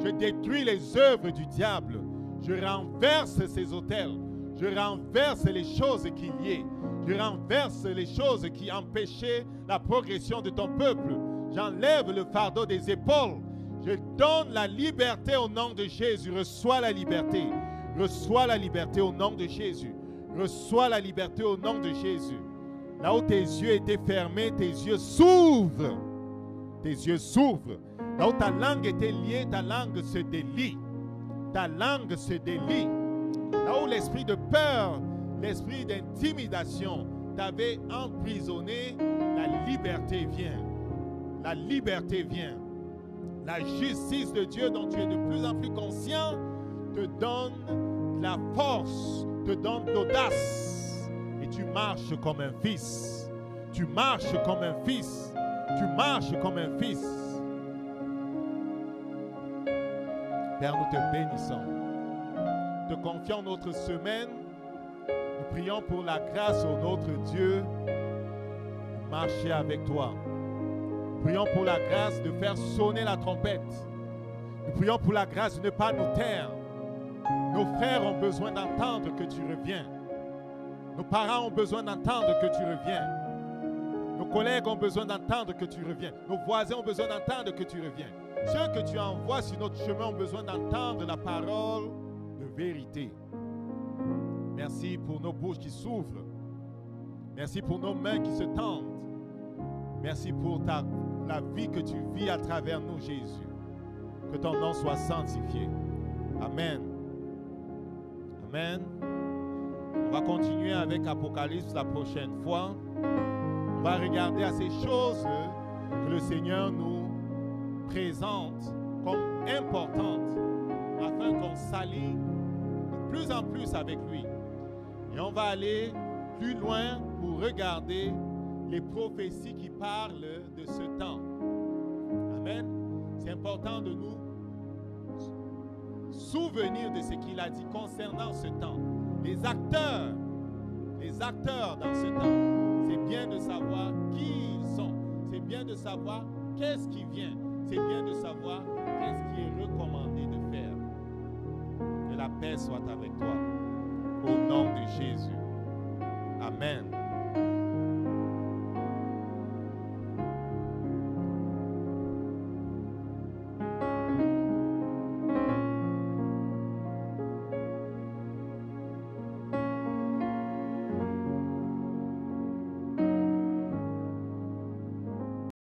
je détruis les œuvres du diable. Je renverse ses autels. Je renverse les choses qui liaient. Je renverse les choses qui empêchaient la progression de ton peuple. J'enlève le fardeau des épaules. Je donne la liberté au nom de Jésus. Reçois la liberté. Reçois la liberté au nom de Jésus. Reçois la liberté au nom de Jésus. Là où tes yeux étaient fermés, tes yeux s'ouvrent. Tes yeux s'ouvrent. Là où ta langue était liée, ta langue se délie. Ta langue se délie. Là où l'esprit de peur, l'esprit d'intimidation t'avait emprisonné, la liberté vient. La liberté vient. La justice de Dieu dont tu es de plus en plus conscient te donne la force, te donne l'audace. Et tu marches comme un fils. Tu marches comme un fils. Tu marches comme un fils. Père, nous te bénissons. Te confions notre semaine. Nous prions pour la grâce au notre Dieu de marcher avec toi. Nous prions pour la grâce de faire sonner la trompette. Nous prions pour la grâce de ne pas nous taire. Nos frères ont besoin d'entendre que tu reviens. Nos parents ont besoin d'entendre que tu reviens. Nos collègues ont besoin d'entendre que tu reviens. Nos voisins ont besoin d'entendre que tu reviens. Ceux que tu envoies sur notre chemin ont besoin d'entendre la parole de vérité. Merci pour nos bouches qui s'ouvrent. Merci pour nos mains qui se tendent. Merci pour la vie que tu vis à travers nous, Jésus. Que ton nom soit sanctifié. Amen. Amen. On va continuer avec Apocalypse la prochaine fois. On va regarder à ces choses que le Seigneur nous présente comme importantes afin qu'on s'allie de plus en plus avec lui. Et on va aller plus loin pour regarder les prophéties qui parlent de ce temps. Amen. C'est important de nous souvenir de ce qu'il a dit concernant ce temps. Les acteurs dans ce temps, c'est bien de savoir qui ils sont. C'est bien de savoir qu'est-ce qui vient. C'est bien de savoir qu'est-ce qui est recommandé de faire. Que la paix soit avec toi. Au nom de Jésus. Amen.